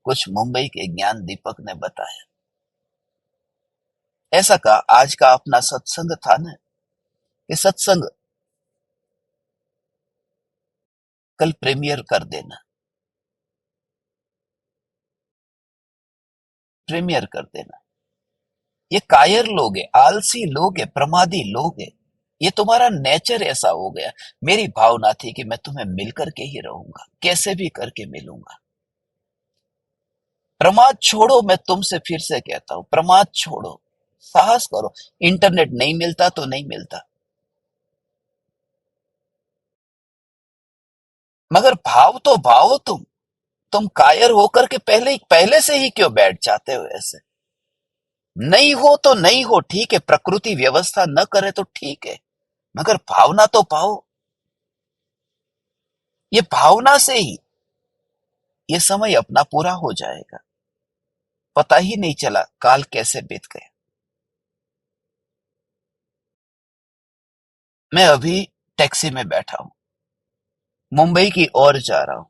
कुछ मुंबई के ज्ञान दीपक ने बताया, ऐसा कहा आज का अपना सत्संग था ना, ये सत्संग कल प्रीमियर कर देना, प्रीमियर कर देना। ये कायर लोग है, आलसी लोग है, प्रमादी लोग है, ये तुम्हारा नेचर ऐसा हो गया। मेरी भावना थी कि मैं तुम्हें मिलकर के ही रहूंगा, कैसे भी करके मिलूंगा। प्रमाद छोड़ो, मैं तुमसे फिर से कहता हूं, प्रमाद छोड़ो, साहस करो। इंटरनेट नहीं मिलता तो नहीं मिलता, मगर भाव तो भाव। तुम कायर होकर के पहले से ही क्यों बैठ जाते हो ऐसे? नहीं हो तो नहीं हो, ठीक है, प्रकृति व्यवस्था न करे तो ठीक है, मगर भावना तो पाओ। ये भावना से ही ये समय अपना पूरा हो जाएगा, पता ही नहीं चला काल कैसे बीत गया। मैं अभी टैक्सी में बैठा हूं, मुंबई की ओर जा रहा हूं।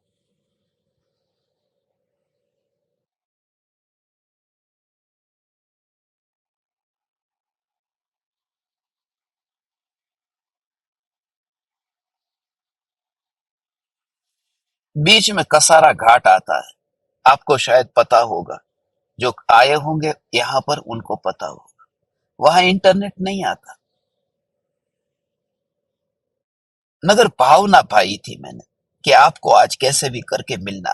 बीच में कसारा घाट आता है, आपको शायद पता होगा, जो आए होंगे यहां पर उनको पता होगा। वहां इंटरनेट नहीं आता, मगर भावना पाई थी मैंने कि आपको आज कैसे भी करके मिलना।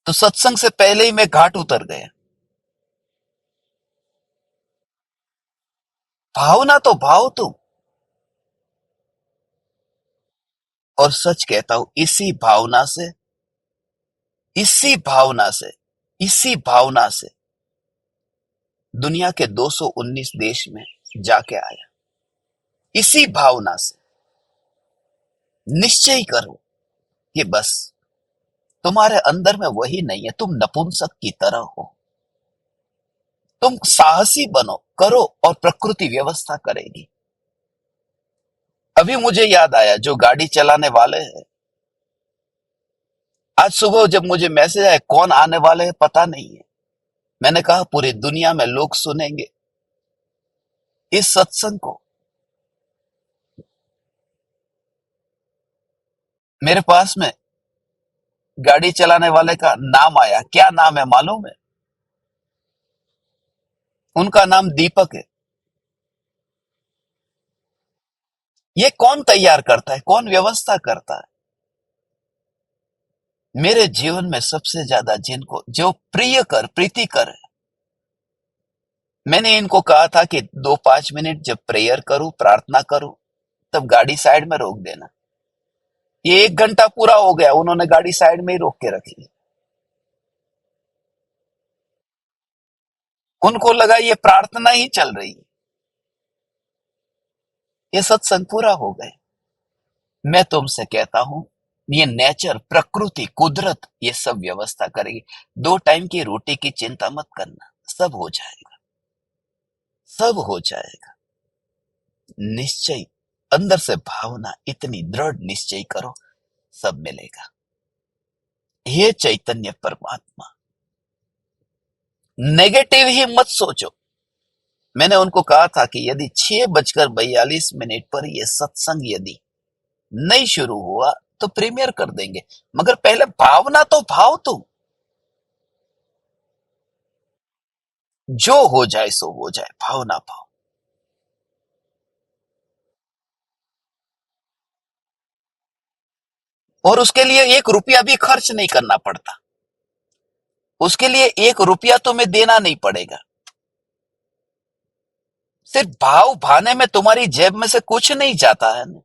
तो सत्संग से पहले ही मैं घाट उतर गया। भावना तो भाव तुम। और सच कहता हूं, इसी भावना से इसी भावना से दुनिया के 219 देश में जाके आया। इसी भावना से निश्चय करो कि बस तुम्हारे अंदर में वही नहीं है, तुम नपुंसक की तरह हो। तुम साहसी बनो, करो, और प्रकृति व्यवस्था करेगी। अभी मुझे याद आया, जो गाड़ी चलाने वाले हैं, आज सुबह जब मुझे मैसेज आया कौन आने वाले हैं पता नहीं है, मैंने कहा पूरी दुनिया में लोग सुनेंगे इस सत्संग को। मेरे पास में गाड़ी चलाने वाले का नाम आया। क्या नाम है मालूम है? उनका नाम दीपक है। ये कौन तैयार करता है, कौन व्यवस्था करता है? मेरे जीवन में सबसे ज्यादा जिनको जो प्रीतिकर है, मैंने इनको कहा था कि 2-5 मिनट जब प्रेयर करूं, प्रार्थना करूं, तब गाड़ी साइड में रोक देना। ये 1 घंटा पूरा हो गया, उन्होंने गाड़ी साइड में ही रोक के रखी। उनको लगा ये प्रार्थना ही चल रही है, ये सत्संग पूरा हो गए। मैं तुमसे कहता हूं, ये नेचर, प्रकृति, कुदरत ये सब व्यवस्था करेगी। 2 टाइम की रोटी की चिंता मत करना, सब हो जाएगा, सब हो जाएगा। निश्चय, अंदर से भावना इतनी दृढ़ निश्चय करो, सब मिलेगा। हे चैतन्य परमात्मा, नेगेटिव ही मत सोचो। मैंने उनको कहा था कि यदि 6:42 पर यह सत्संग यदि नहीं शुरू हुआ तो प्रीमियर कर देंगे, मगर पहले भावना तो भाव तुम। जो हो जाए सो हो जाए, भावना भाव। और उसके लिए 1 रुपया भी खर्च नहीं करना पड़ता, उसके लिए 1 रुपया तुम्हें देना नहीं पड़ेगा। सिर्फ भाव भाने में तुम्हारी जेब में से कुछ नहीं जाता है ना।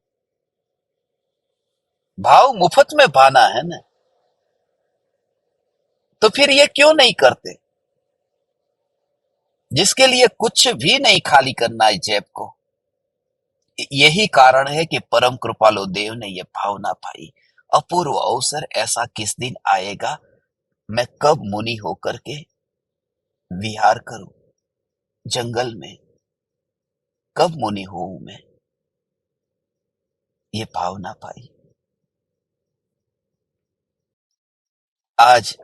भाव मुफ्त में भाना है ना, तो फिर ये क्यों नहीं करते? जिसके लिए कुछ भी नहीं खाली करना है जेब को। यही कारण है कि परम कृपालु देव ने यह भावना पाई। अपूर्व अवसर ऐसा किस दिन आएगा, मैं कब मुनि होकर के विहार करूं जंगल में, कब मुनि हूं मैं। ये भावना पाई। आज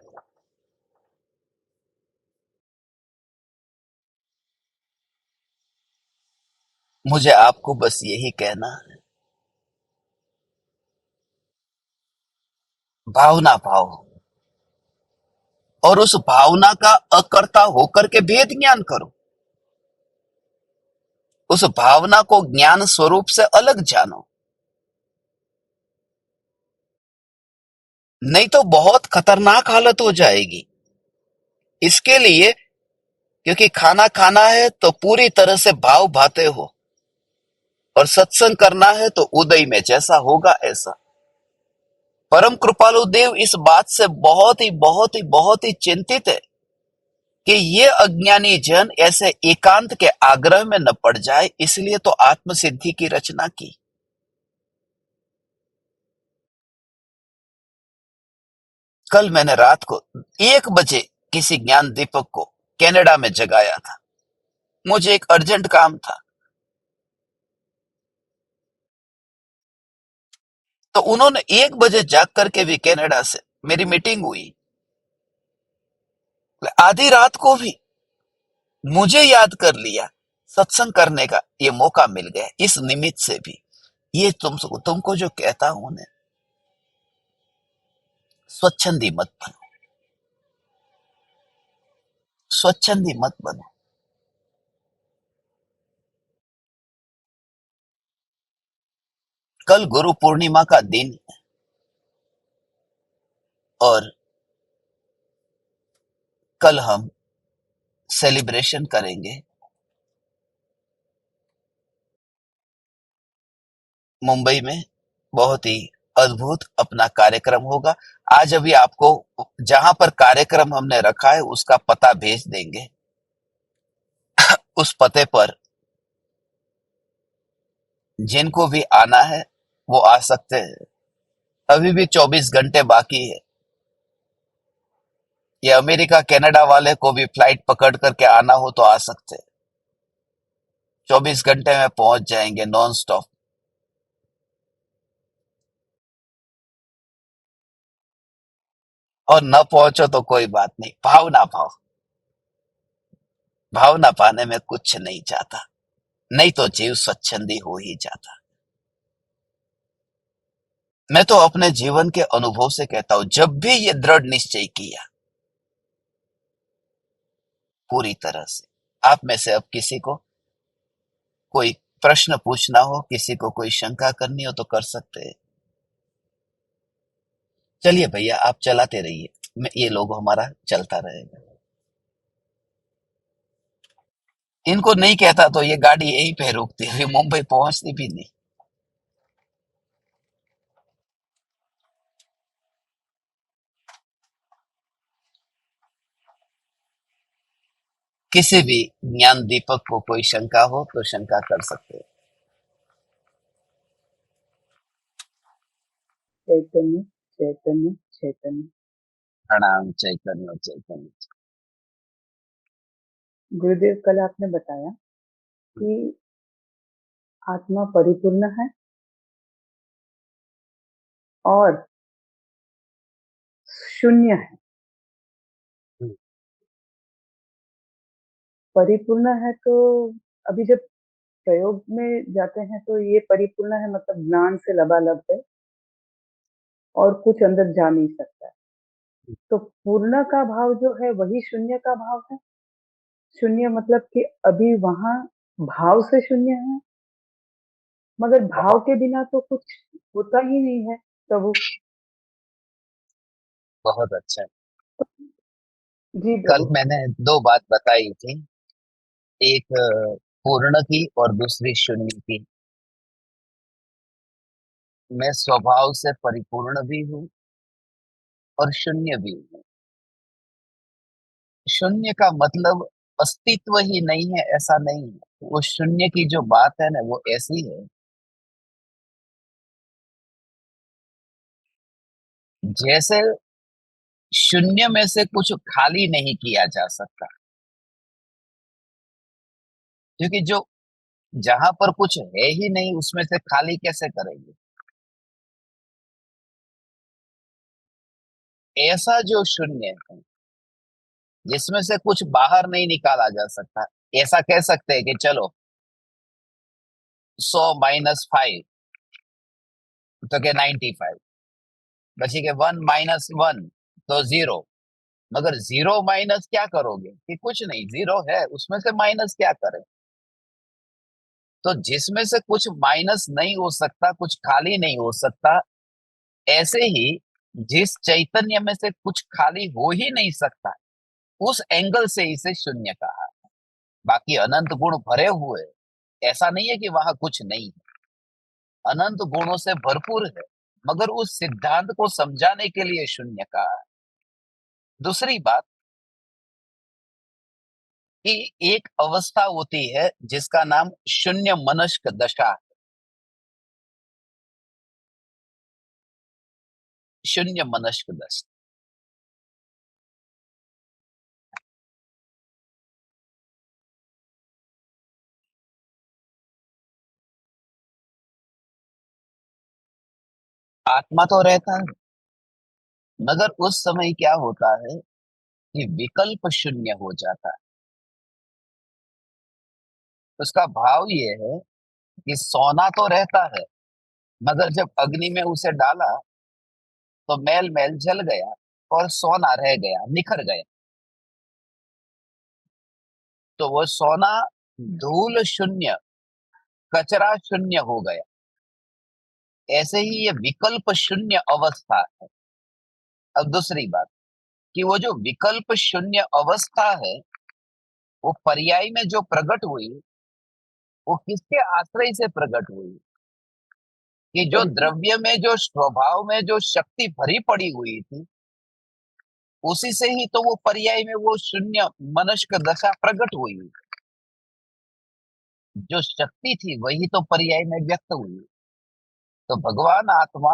मुझे आपको बस यही कहना है, भावना पाओ, और उस भावना का अकर्ता होकर के भेद ज्ञान करो। उस भावना को ज्ञान स्वरूप से अलग जानो। नहीं तो बहुत खतरनाक हालत हो जाएगी। इसके लिए, क्योंकि खाना खाना है तो पूरी तरह से भाव भाते हो, और सत्संग करना है तो उदय में जैसा होगा ऐसा। परम कृपालु देव इस बात से बहुत ही बहुत ही बहुत ही चिंतित है कि ये अज्ञानी जन ऐसे एकांत के आग्रह में न पड़ जाए, इसलिए तो आत्म सिद्धि की रचना की। कल मैंने रात को 1 बजे किसी ज्ञान दीपक को कनाडा में जगाया था। मुझे एक अर्जेंट काम था, तो उन्होंने 1 बजे जाग करके भी कनाडा से मेरी मीटिंग हुई। आधी रात को भी मुझे याद कर लिया, सत्संग करने का ये मौका मिल गया। इस निमित्त से भी ये तुमको जो कहता हूं ना, स्वच्छंदी मत बनो, स्वच्छंदी मत बनो। कल गुरु पूर्णिमा का दिन है, और कल हम सेलिब्रेशन करेंगे। मुंबई में बहुत ही अद्भुत अपना कार्यक्रम होगा। आज अभी आपको जहां पर कार्यक्रम हमने रखा है उसका पता भेज देंगे। उस पते पर जिनको भी आना है वो आ सकते हैं। अभी भी 24 घंटे बाकी है। ये अमेरिका कनाडा वाले को भी फ्लाइट पकड़ करके आना हो तो आ सकते हैं। 24 घंटे में पहुंच जाएंगे नॉन स्टॉप। और न पहुंचो तो कोई बात नहीं, भाव ना पाओ। भाव ना पाने में कुछ नहीं जाता, नहीं तो जीव स्वच्छंदी हो ही जाता। मैं तो अपने जीवन के अनुभव से कहता हूं, जब भी ये दृढ़ निश्चय किया पूरी तरह से। आप में से अब किसी को कोई प्रश्न पूछना हो, किसी को कोई शंका करनी हो तो कर सकते हैं। चलिए भैया, आप चलाते रहिए, ये लोग हमारा चलता रहेगा। इनको नहीं कहता तो ये गाड़ी यहीं पे रुकती, फिर मुंबई पहुंचती भी नहीं। किसी भी ज्ञान दीपक को कोई शंका हो तो शंका कर सकते हैं। चैतन्य चैतन्य चैतन्य। प्रणाम चैतन्य चैतन्य। गुरुदेव, कल आपने बताया कि आत्मा परिपूर्ण है और शून्य है। परिपूर्ण है तो अभी जब प्रयोग में जाते हैं तो ये परिपूर्ण है मतलब ज्ञान से लबालब है और कुछ अंदर जा नहीं सकता है। तो पूर्ण का भाव जो है वही शून्य का भाव है। शून्य मतलब कि अभी वहां भाव से शून्य है, मगर भाव बहुत के बिना तो कुछ होता ही नहीं है प्रभु। बहुत अच्छा। जी कल प्रभु। मैंने दो बात बताई थी, एक पूर्ण की और दूसरी शून्य की। मैं स्वभाव से परिपूर्ण भी हूँ और शून्य भी हूँ। शून्य का मतलब अस्तित्व ही नहीं है ऐसा नहीं है। वो शून्य की जो बात है ना वो ऐसी है, जैसे शून्य में से कुछ खाली नहीं किया जा सकता। क्योंकि जो जहां पर कुछ है ही नहीं उसमें से खाली कैसे करेंगे। ऐसा जो शून्य है जिसमें से कुछ बाहर नहीं निकाला जा सकता, ऐसा कह सकते हैं कि चलो 100 - 5 तो के 95, बची के 1 - 1 तो 0। मगर 0 माइनस क्या करोगे कि कुछ नहीं, 0 है उसमें से माइनस क्या करें। तो जिसमें से कुछ माइनस नहीं हो सकता, कुछ खाली नहीं हो सकता, ऐसे ही जिस चैतन्य में से कुछ खाली हो ही नहीं सकता, उस एंगल से इसे शून्य कहा। बाकी अनंत गुण भरे हुए, ऐसा नहीं है कि वहां कुछ नहीं है। अनंत गुणों से भरपूर है, मगर उस सिद्धांत को समझाने के लिए शून्य कहा है। दूसरी बात कि एक अवस्था होती है जिसका नाम शून्य मनस्क दशा। शून्य मनस्क दशा। आत्मा तो रहता है, मगर उस समय क्या होता है कि विकल्प शून्य हो जाता है। उसका भाव ये है कि सोना तो रहता है, मगर जब अग्नि में उसे डाला तो मैल मैल जल गया और सोना रह गया, निखर गया। तो वो सोना धूल शून्य, कचरा शून्य हो गया। ऐसे ही ये विकल्प शून्य अवस्था है। अब दूसरी बात, कि वो जो विकल्प शून्य अवस्था है, वो पर्याय में जो प्रकट हुई, वो किसके आश्रय से प्रकट हुई? कि जो परिपूर्ण। द्रव्य में, जो स्वभाव में जो शक्ति भरी पड़ी हुई थी, उसी से ही तो वो पर्याय में वो शून्य मनस्क दशा प्रकट हुई। जो शक्ति थी वही तो पर्याय में व्यक्त हुई। तो भगवान आत्मा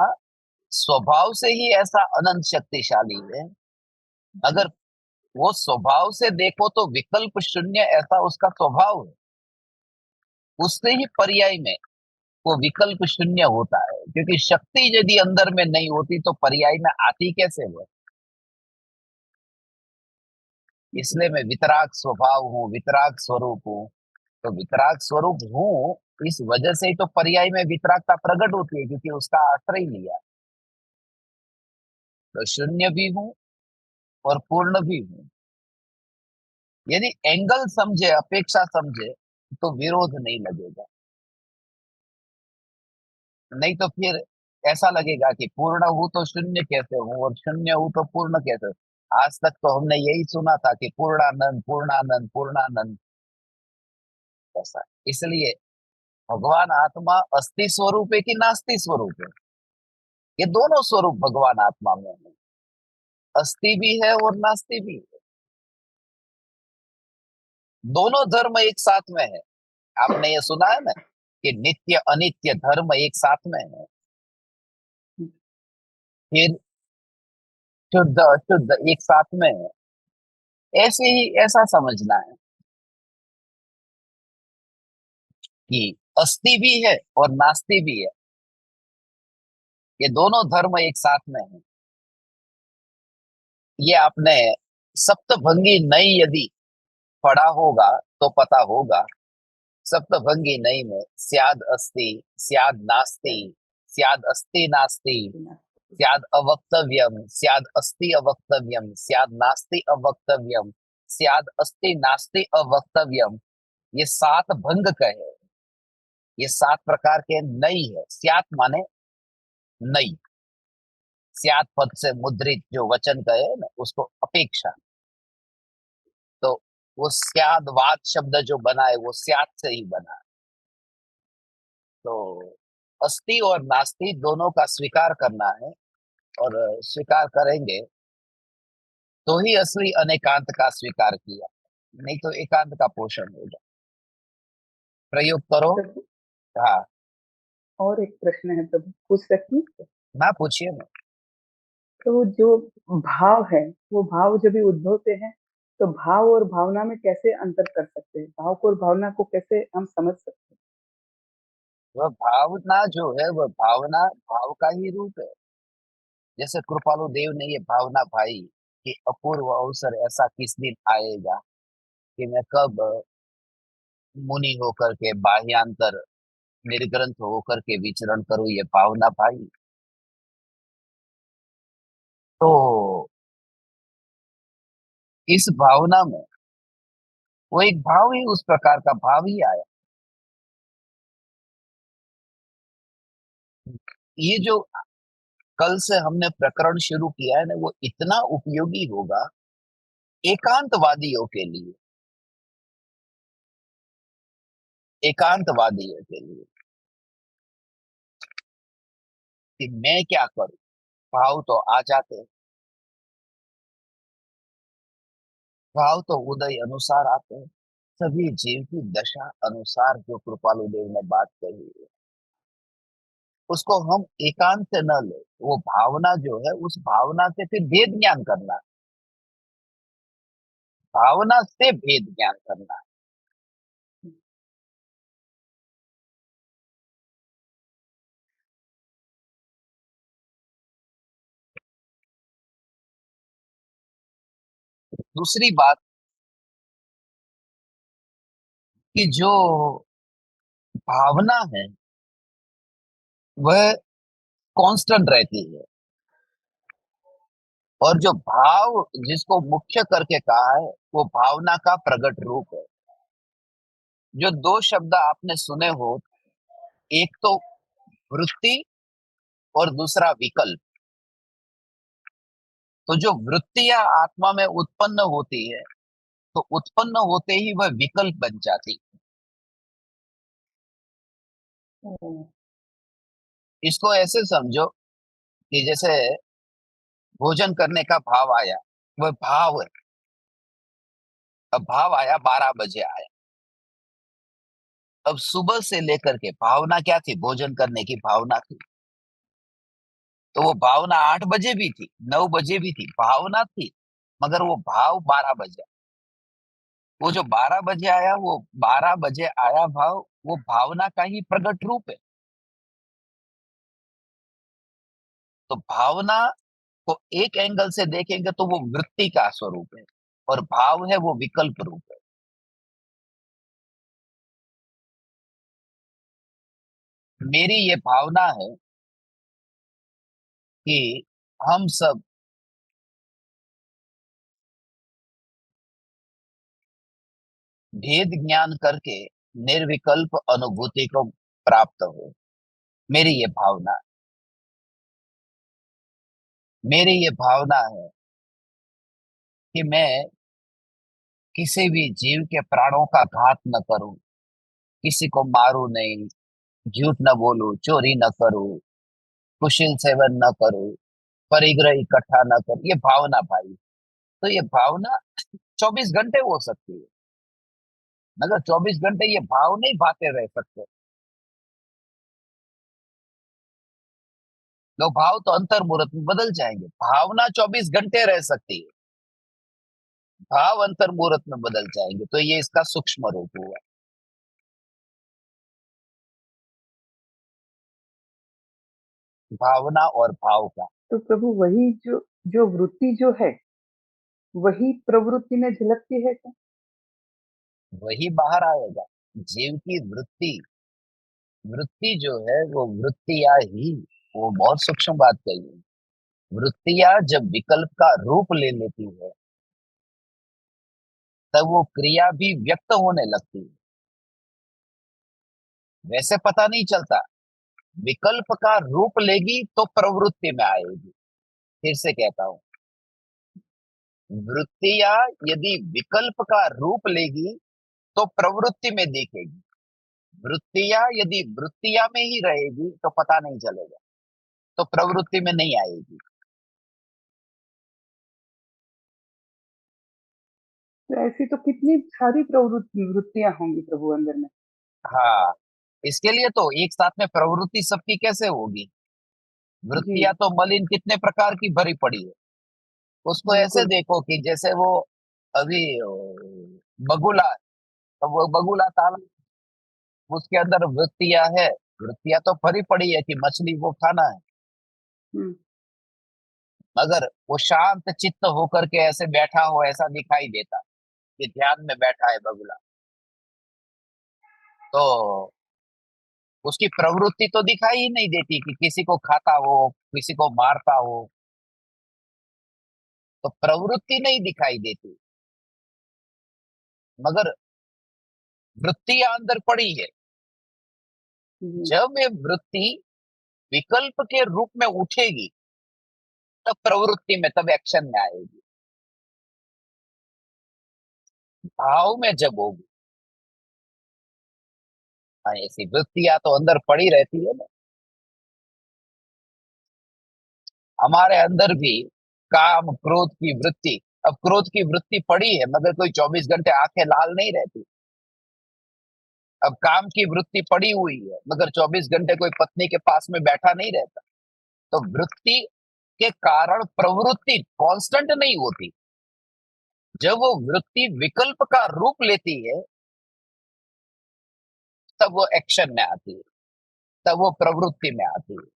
स्वभाव से ही ऐसा अनंत शक्तिशाली है। अगर वो स्वभाव से देखो तो विकल्प शून्य ऐसा उसका स्वभाव है, उससे ही पर्याय में वो विकल्प शून्य होता है। क्योंकि शक्ति यदि अंदर में नहीं होती तो पर्याय में आती कैसे वो? इसलिए मैं वितराग स्वभाव हूँ, वितराग स्वरूप हूँ। तो वितराग स्वरूप हूँ, इस वजह से ही तो पर्याय में वितरागता प्रकट होती है, क्योंकि उसका आश्रय लिया। तो शून्य भी हूँ और पूर्ण भी हूँ। यदि एंगल समझे, अपेक्षा समझे, तो विरोध नहीं लगेगा। नहीं तो फिर ऐसा लगेगा कि पूर्ण हूं तो शून्य कैसे हूं, और शून्य हूं तो पूर्ण कैसे हूं? आज तक तो हमने यही सुना था कि पूर्णानंद पूर्णानंद पूर्णानंद। ऐसा इसलिए भगवान आत्मा अस्थि स्वरूप है कि नास्ति स्वरूप है? ये दोनों स्वरूप भगवान आत्मा में है। अस्थि भी है और नास्ति भी है। दोनों धर्म एक साथ में है। आपने ये सुना है ना कि नित्य अनित्य धर्म एक साथ में है। फिर शुद्ध अशुद्ध एक साथ में है। ऐसे ही ऐसा समझना है कि अस्थि भी है और नास्ति भी है। ये दोनों धर्म एक साथ में है। ये आपने सप्तभंगी नई यदि पढ़ा होगा तो पता होगा। सप्तभंगी नई में स्याद अस्ति, स्याद नास्ति, स्याद अस्ति नास्ति, स्याद अवक्तव्यम, स्याद अस्ति अवक्तव्यम, स्याद नास्ति अवक्तव्यम, स्याद अस्ति नास्ति अवक्तव्यम। ये सात भंग कहे। ये सात प्रकार के नई है। स्यात माने नई। स्यात पद से मुद्रित जो वचन कहे ना, उसको अपेक्षा। तो वो स्यादवाद शब्द जो बना है वो स्यात से ही बना है। तो अस्ति और नास्ति दोनों का स्वीकार करना है, और स्वीकार करेंगे तो ही असली अनेकांत का स्वीकार किया। नहीं तो एकांत का पोषण होगा। प्रयोग करो। प्रभु, हाँ। और एक प्रश्न है प्रभु, पूछ सकती हूँ? ना पूछिए ना। तो जो भाव है, वो भाव जब भी उद्भवते हैं, तो भाव और भावना में कैसे अंतर कर सकते हैं? भाव को और भावना को कैसे हम समझ सकते हैं? वह भावना जो है, वह भावना भाव का ही रूप है। जैसे कृपालु देव ने ये भावना भाई कि अपूर्व अवसर ऐसा किस दिन आएगा कि मैं कब मुनि होकर के बाह्यांतर निर्ग्रंथ होकर के विचरण करूं, ये भावना भाई। तो इस भावना में वो एक भाव ही, उस प्रकार का भाव ही आया। ये जो कल से हमने प्रकरण शुरू किया है ना, वो इतना उपयोगी होगा एकांतवादियों के लिए। एकांतवादियों के लिए कि मैं क्या करूं। भाव तो आ जाते हैं, भाव तो उदय अनुसार आते हैं। सभी जीव की दशा अनुसार जो कृपालु देव ने बात कही है, उसको हम एकांत से न ले। वो भावना जो है, उस भावना से फिर भेद ज्ञान करना। भावना से भेद ज्ञान करना। दूसरी बात कि जो भावना है वह कांस्टेंट रहती है, और जो भाव जिसको मुख्य करके कहा है, वो भावना का प्रकट रूप है। जो दो शब्द आपने सुने हो, एक तो वृत्ति और दूसरा विकल्प। तो जो वृत्तियां आत्मा में उत्पन्न होती है, तो उत्पन्न होते ही वह विकल्प बन जाती। ओ, इसको ऐसे समझो कि जैसे भोजन करने का भाव आया, वह भाव है। अब भाव आया 12 बजे आया। अब सुबह से लेकर के भावना क्या थी? भोजन करने की भावना थी। तो वो भावना 8 बजे भी थी, 9 बजे भी थी, भावना थी। मगर वो भाव 12 बजे, वो जो 12 बजे आया, वो 12 बजे आया भाव, वो भावना का ही प्रकट रूप है। तो भावना को एक एंगल से देखेंगे तो वो वृत्ति का स्वरूप है, और भाव है वो विकल्प रूप है। मेरी ये भावना है कि हम सब भेद ज्ञान करके निर्विकल्प अनुभूति को प्राप्त हो। मेरी ये भावना, मेरी ये भावना है कि मैं किसी भी जीव के प्राणों का घात न करूं, किसी को मारूं नहीं, झूठ न बोलूं, चोरी न करूं, कुशील सेवन न करूं, परिग्रह इकट्ठा न करूं। ये भावना भाई। तो ये भावना 24 घंटे हो सकती है, मगर 24 घंटे ये भाव नहीं भाते रह सकते। लो, भाव तो अंतर मुहूर्त में बदल जाएंगे, भावना 24 घंटे रह सकती है, भाव अंतर मुहूर्त में बदल जाएंगे। तो ये इसका सूक्ष्म रूप हुआ, भावना और भाव का। तो प्रभु वही जो जो वृत्ति जो है वही प्रवृत्ति में झलकती है क्या? वही बाहर आएगा। जीव की वृत्ति, वृत्ति जो है वो वृत्तियां ही, वो बहुत सूक्ष्म बात कही है। वृत्तियां जब विकल्प का रूप ले लेती है, तब वो क्रिया भी व्यक्त होने लगती है। वैसे पता नहीं चलता, विकल्प का रूप लेगी तो प्रवृत्ति में आएगी। फिर से कहता हूं, वृत्तियां यदि विकल्प का रूप लेगी तो प्रवृत्ति में दिखेगी। वृत्तियां यदि वृत्तियां में ही रहेगी तो पता नहीं चलेगा, तो प्रवृत्ति में नहीं आएगी। तो ऐसी तो कितनी सारी प्रवृत्ति वृत्तियां होंगी प्रभु अंदर में। हाँ, इसके लिए तो एक साथ में प्रवृत्ति सबकी कैसे होगी? जी, वृत्तियां तो मलिन कितने प्रकार की भरी पड़ी है। उसको ऐसे बिल्कुल। देखो कि जैसे वो अभी बगुला, अब वो बगुला तालाब, उसके अंदर वृत्तियां है, वृत्तियां तो भरी पड़ी है कि मछली को खाना है। हम्म। मगर वो शांत चित्त होकर के ऐसे बैठा हो ऐसा दिखाई देता, कि ध्यान में बैठा है बगुला। तो उसकी प्रवृत्ति तो दिखाई ही नहीं देती कि किसी को खाता हो, किसी को मारता हो। तो प्रवृत्ति नहीं दिखाई देती, मगर वृत्तियां अंदर पड़ी है। जी। जब ये वृत्ति विकल्प के रूप में उठेगी, तब प्रवृत्ति में, तब एक्शन में आएगी। भाव में जब होगी, हाँ, ऐसी वृत्तियां तो अंदर पड़ी रहती है ना। हमारे अंदर भी काम क्रोध की वृत्ति, अब क्रोध की वृत्ति पड़ी है, मगर कोई 24 घंटे आंखें लाल नहीं रहती। अब काम की वृत्ति पड़ी हुई है, मगर 24 घंटे कोई पत्नी के पास में बैठा नहीं रहता। तो वृत्ति के कारण प्रवृत्ति कांस्टेंट नहीं होती। जब वो वृत्ति विकल्प का रूप लेती है, तब वो एक्शन में आती है, तब वो प्रवृत्ति में आती है।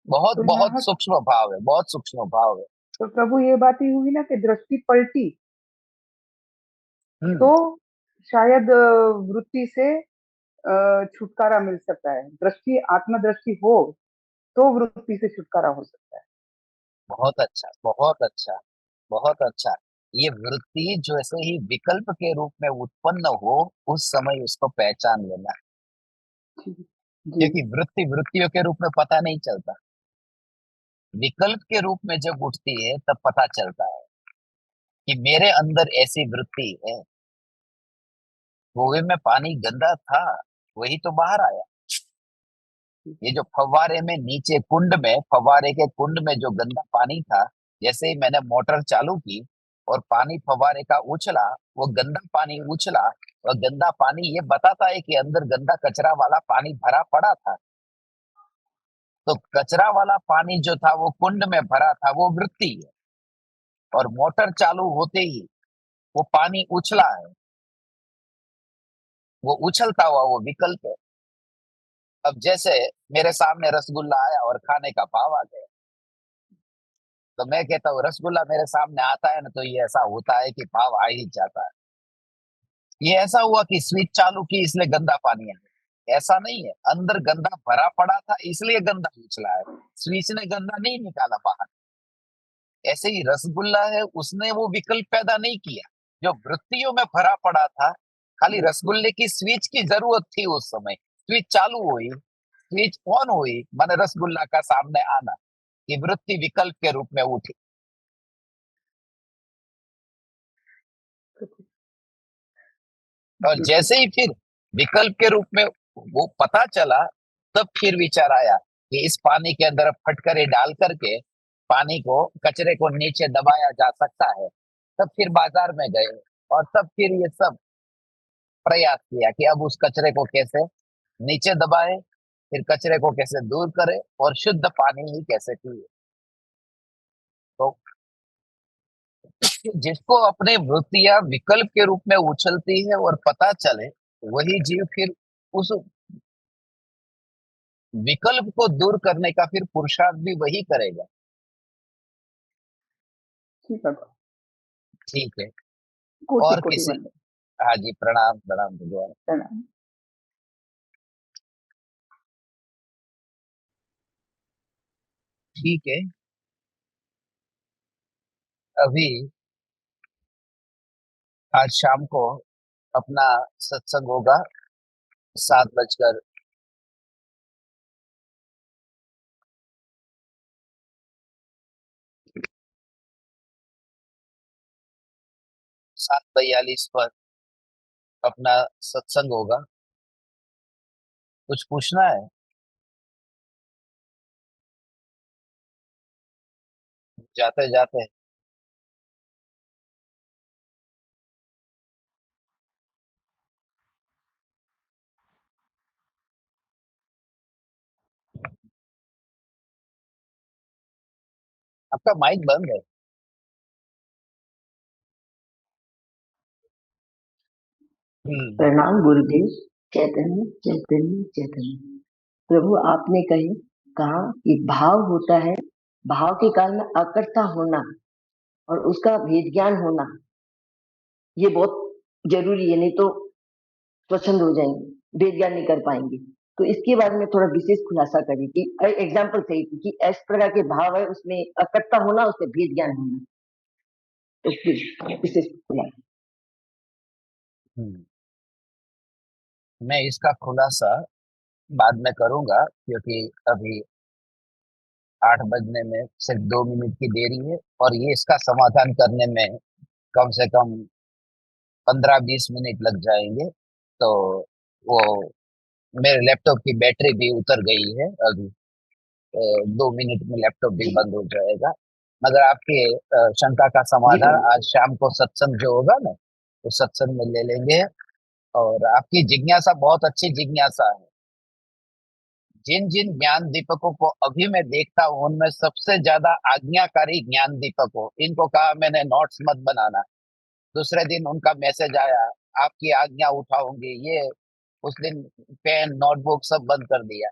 बहुत तो बहुत यहाँ सूक्ष्म भाव है, बहुत सूक्ष्म भाव है। तो प्रभु ये बात ही हुई ना कि दृष्टि पलटी तो हम्म। शायद वृत्ति से छुटकारा मिल सकता है। दृष्टि आत्मदृष्टि हो तो वृत्ति से छुटकारा हो सकता है। बहुत अच्छा, बहुत अच्छा, बहुत अच्छा। ये वृत्ति जैसे ही विकल्प के रूप में उत्पन्न हो, उस समय उसको पहचान लेना। जी, जी। क्योंकि वृत्ति वृत्तियों के रूप में पता नहीं चलता। विकल्प के रूप में जब उठती है तब पता चलता है कि मेरे अंदर ऐसी वृत्ति है। कुएं में पानी गंदा था, वही तो बाहर आया। ये जो फव्वारे में नीचे कुंड में, फव्वारे के कुंड में जो गंदा पानी था, जैसे ही मैंने मोटर चालू की और पानी फव्वारे का उछला, वो गंदा पानी उछला। और गंदा पानी ये बताता है कि अंदर गंदा कचरा वाला पानी भरा पड़ा था। तो कचरा वाला पानी जो था वो कुंड में भरा था, वो वृत्ति है। और मोटर चालू होते ही वो पानी उछला है, वो उछलता हुआ वो विकल्प है। अब जैसे मेरे सामने रसगुल्ला आया और खाने का भाव आ गया, तो मैं कहता हूँ रसगुल्ला मेरे सामने आता है ना, तो ये ऐसा होता है कि भाव आ ही जाता है। ये ऐसा हुआ कि स्विच चालू की इसलिए गंदा पानी आया, ऐसा नहीं है। अंदर गंदा भरा पड़ा था इसलिए गंदा उछला है, स्विच ने गंदा नहीं निकाला बाहर। ऐसे ही रसगुल्ला है, उसने वो विकल्प पैदा नहीं किया जो वृत्तियों में भरा पड़ा था। खाली रसगुल्ले की स्विच की जरूरत थी उस समय, स्विच चालू हुई, स्विच ऑन हुई, माने रसगुल्ला का सामने आना, कि वृत्ति विकल्प के रूप में उठी। और जी, जैसे ही फिर विकल्प के रूप में वो पता चला, तब फिर विचार आया कि इस पानी के अंदर फटकरे डाल करके पानी को, कचरे को नीचे दबाया जा सकता है। तब फिर बाजार में गए और तब फिर ये सब प्रयास किया कि अब उस कचरे को कैसे नीचे दबाए, फिर कचरे को कैसे दूर करे और शुद्ध पानी ही कैसे पिए। तो जिसको अपने वृत्तियां विकल्प के रूप में उछलती है और पता चले, वही जीव फिर उस विकल्प को दूर करने का फिर पुरुषार्थ भी वही करेगा। ठीक है। ठीक है। कोटि और कोटि किसी। वंदन। हाँ जी, प्रणाम प्रणाम भगवान। प्रणाम। ठीक है। अभी आज शाम को अपना सत्संग होगा, 7 बजकर 7:42 पर अपना सत्संग होगा। कुछ पूछना है? जाते जाते। आपका माइक बंद है। हम्म। प्रणाम गुरुदेव। चैतन्य चैतन्य चैतन्य। प्रभु आपने कहा कि भाव होता है, भाव के काल में अकर्ता होना और उसका भेद ज्ञान होना, ये बहुत जरूरी है, नहीं तो स्वच्छंद हो जाएंगे, भेद ज्ञान नहीं कर पाएंगे। तो इसके बारे में थोड़ा विशेष खुलासा करिए कि एग्जाम्पल सही थी कि इस प्रकार के भाव है, उसमें अकर्ता होना, उसमें भेद ज्ञान होना। तो प्लीज विशेष खुलासा। हम्म। मैं इसका खुलासा बाद में करूंगा, क्योंकि अभी 8 बजने में सिर्फ 2 मिनट की देरी है, और ये इसका समाधान करने में कम से कम 15-20 मिनट लग जाएंगे। तो वो मेरे लैपटॉप की बैटरी भी उतर गई है अभी। 2 मिनट में लैपटॉप भी बंद हो जाएगा। मगर आपके शंका का जी समाधान प्रभु। आज शाम को सत्संग जो होगा ना, उस सत्संग में ले लेंगे। और आपकी जिज्ञासा बहुत अच्छी जिज्ञासा है। जिन जिन ज्ञान दीपकों को अभी मैं देखता हूँ, उनमें सबसे ज्यादा आज्ञाकारी ज्ञान दीपक हो। इनको कहा मैंने नोट्स मत बनाना, दूसरे दिन उनका मैसेज आया, आपकी आज्ञा उठाऊंगी, ये उस दिन पेन नोटबुक सब बंद कर दिया।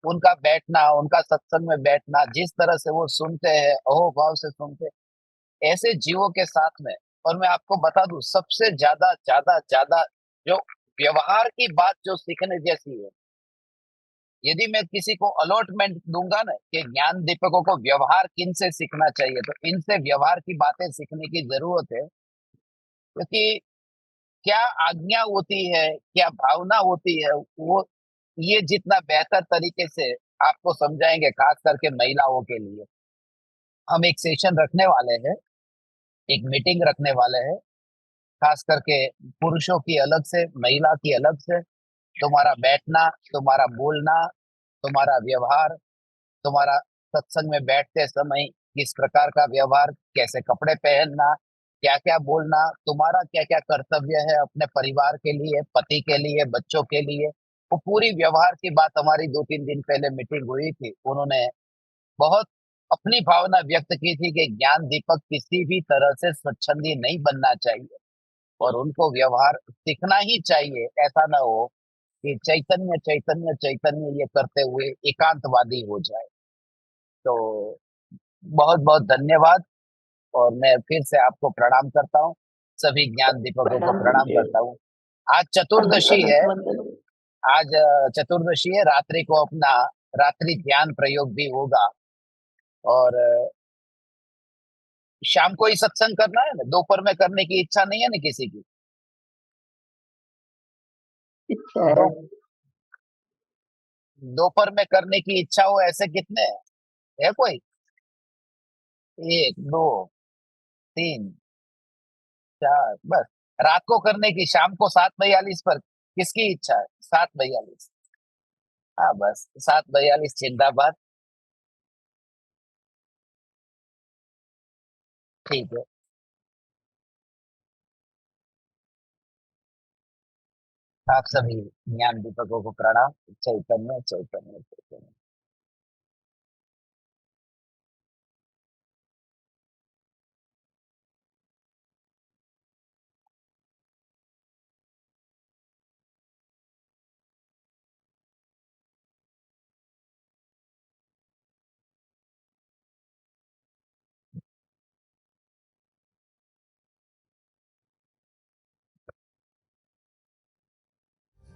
उनका बैठना, उनका सत्संग में बैठना, जिस तरह से वो सुनते हैं, अहोभाव से सुनते हैं, ऐसे जीवों के साथ में। और मैं आपको बता दूं, सबसे ज्यादा ज्यादा ज्यादा जो व्यवहार की बात जो सीखने जैसी है, यदि मैं किसी को अलॉटमेंट दूंगा ना कि ज्ञान दीपकों को व्यवहार किन से सीखना चाहिए, तो इनसे व्यवहार की बातें सीखने की जरूरत है। क्योंकि क्या आज्ञा होती है, क्या भावना होती है, वो ये जितना बेहतर तरीके से आपको समझाएंगे, खास करके महिलाओं के लिए। हम एक सेशन रखने वाले हैं, एक मीटिंग रखने वाले हैं, खास करके पुरुषों की अलग से, महिला की अलग से। तुम्हारा बैठना, तुम्हारा बोलना, तुम्हारा व्यवहार, तुम्हारा सत्संग में बैठते समय किस प्रकार का व्यवहार, कैसे कपड़े पहनना, क्या क्या बोलना, तुम्हारा क्या क्या कर्तव्य है अपने परिवार के लिए, पति के लिए, बच्चों के लिए, वो पूरी व्यवहार की बात हमारी 2-3 दिन पहले मीटिंग हुई थी। उन्होंने बहुत अपनी भावना व्यक्त की थी कि ज्ञान दीपक किसी भी तरह से स्वच्छंदी नहीं बनना चाहिए और उनको व्यवहार सीखना ही चाहिए। ऐसा ना हो कि चैतन्य चैतन्य चैतन्य ये करते हुए एकांतवादी हो जाए। तो बहुत बहुत धन्यवाद और मैं फिर से आपको प्रणाम करता हूँ, सभी ज्ञान दीपकों को प्रणाम करता हूँ। आज चतुर्दशी है, आज चतुर्दशी है, रात्रि को अपना रात्रि ध्यान प्रयोग भी होगा और शाम को ही सत्संग करना है ना, दोपहर में करने की इच्छा नहीं है ना किसी की? दो दोपहर में करने की इच्छा हो ऐसे कितने हैं? है कोई? 1 2 3 4, बस। रात को करने की, शाम को 7:42 पर किसकी इच्छा है? 7:42। हाँ बस 7:42 जिंदाबाद। ठीक है। आप सभी ज्ञान दीपकों को प्रणाम। चैतन्य चैतन्य चैतन्य।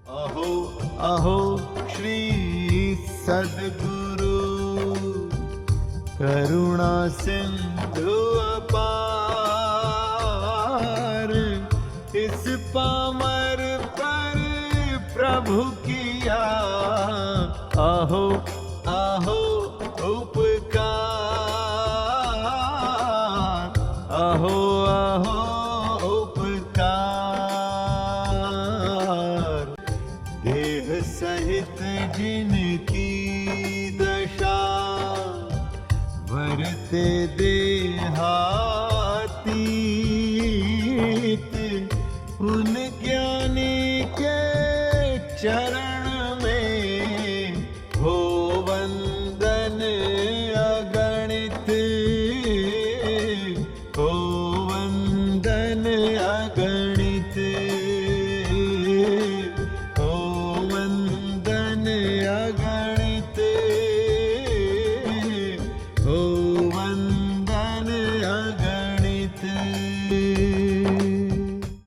अहो अहो श्री सद्गुरु करुणा सिंधु अपार, इस पामर पर प्रभु किया अहो अहो उपकार, अहो अहो उपकार। देह सहित जिनकी दशा वरते देहातीत, उन ज्ञानी के चरण में हो वंदन अगणित, हो वंदन अगणित, हो वंदन अगणित।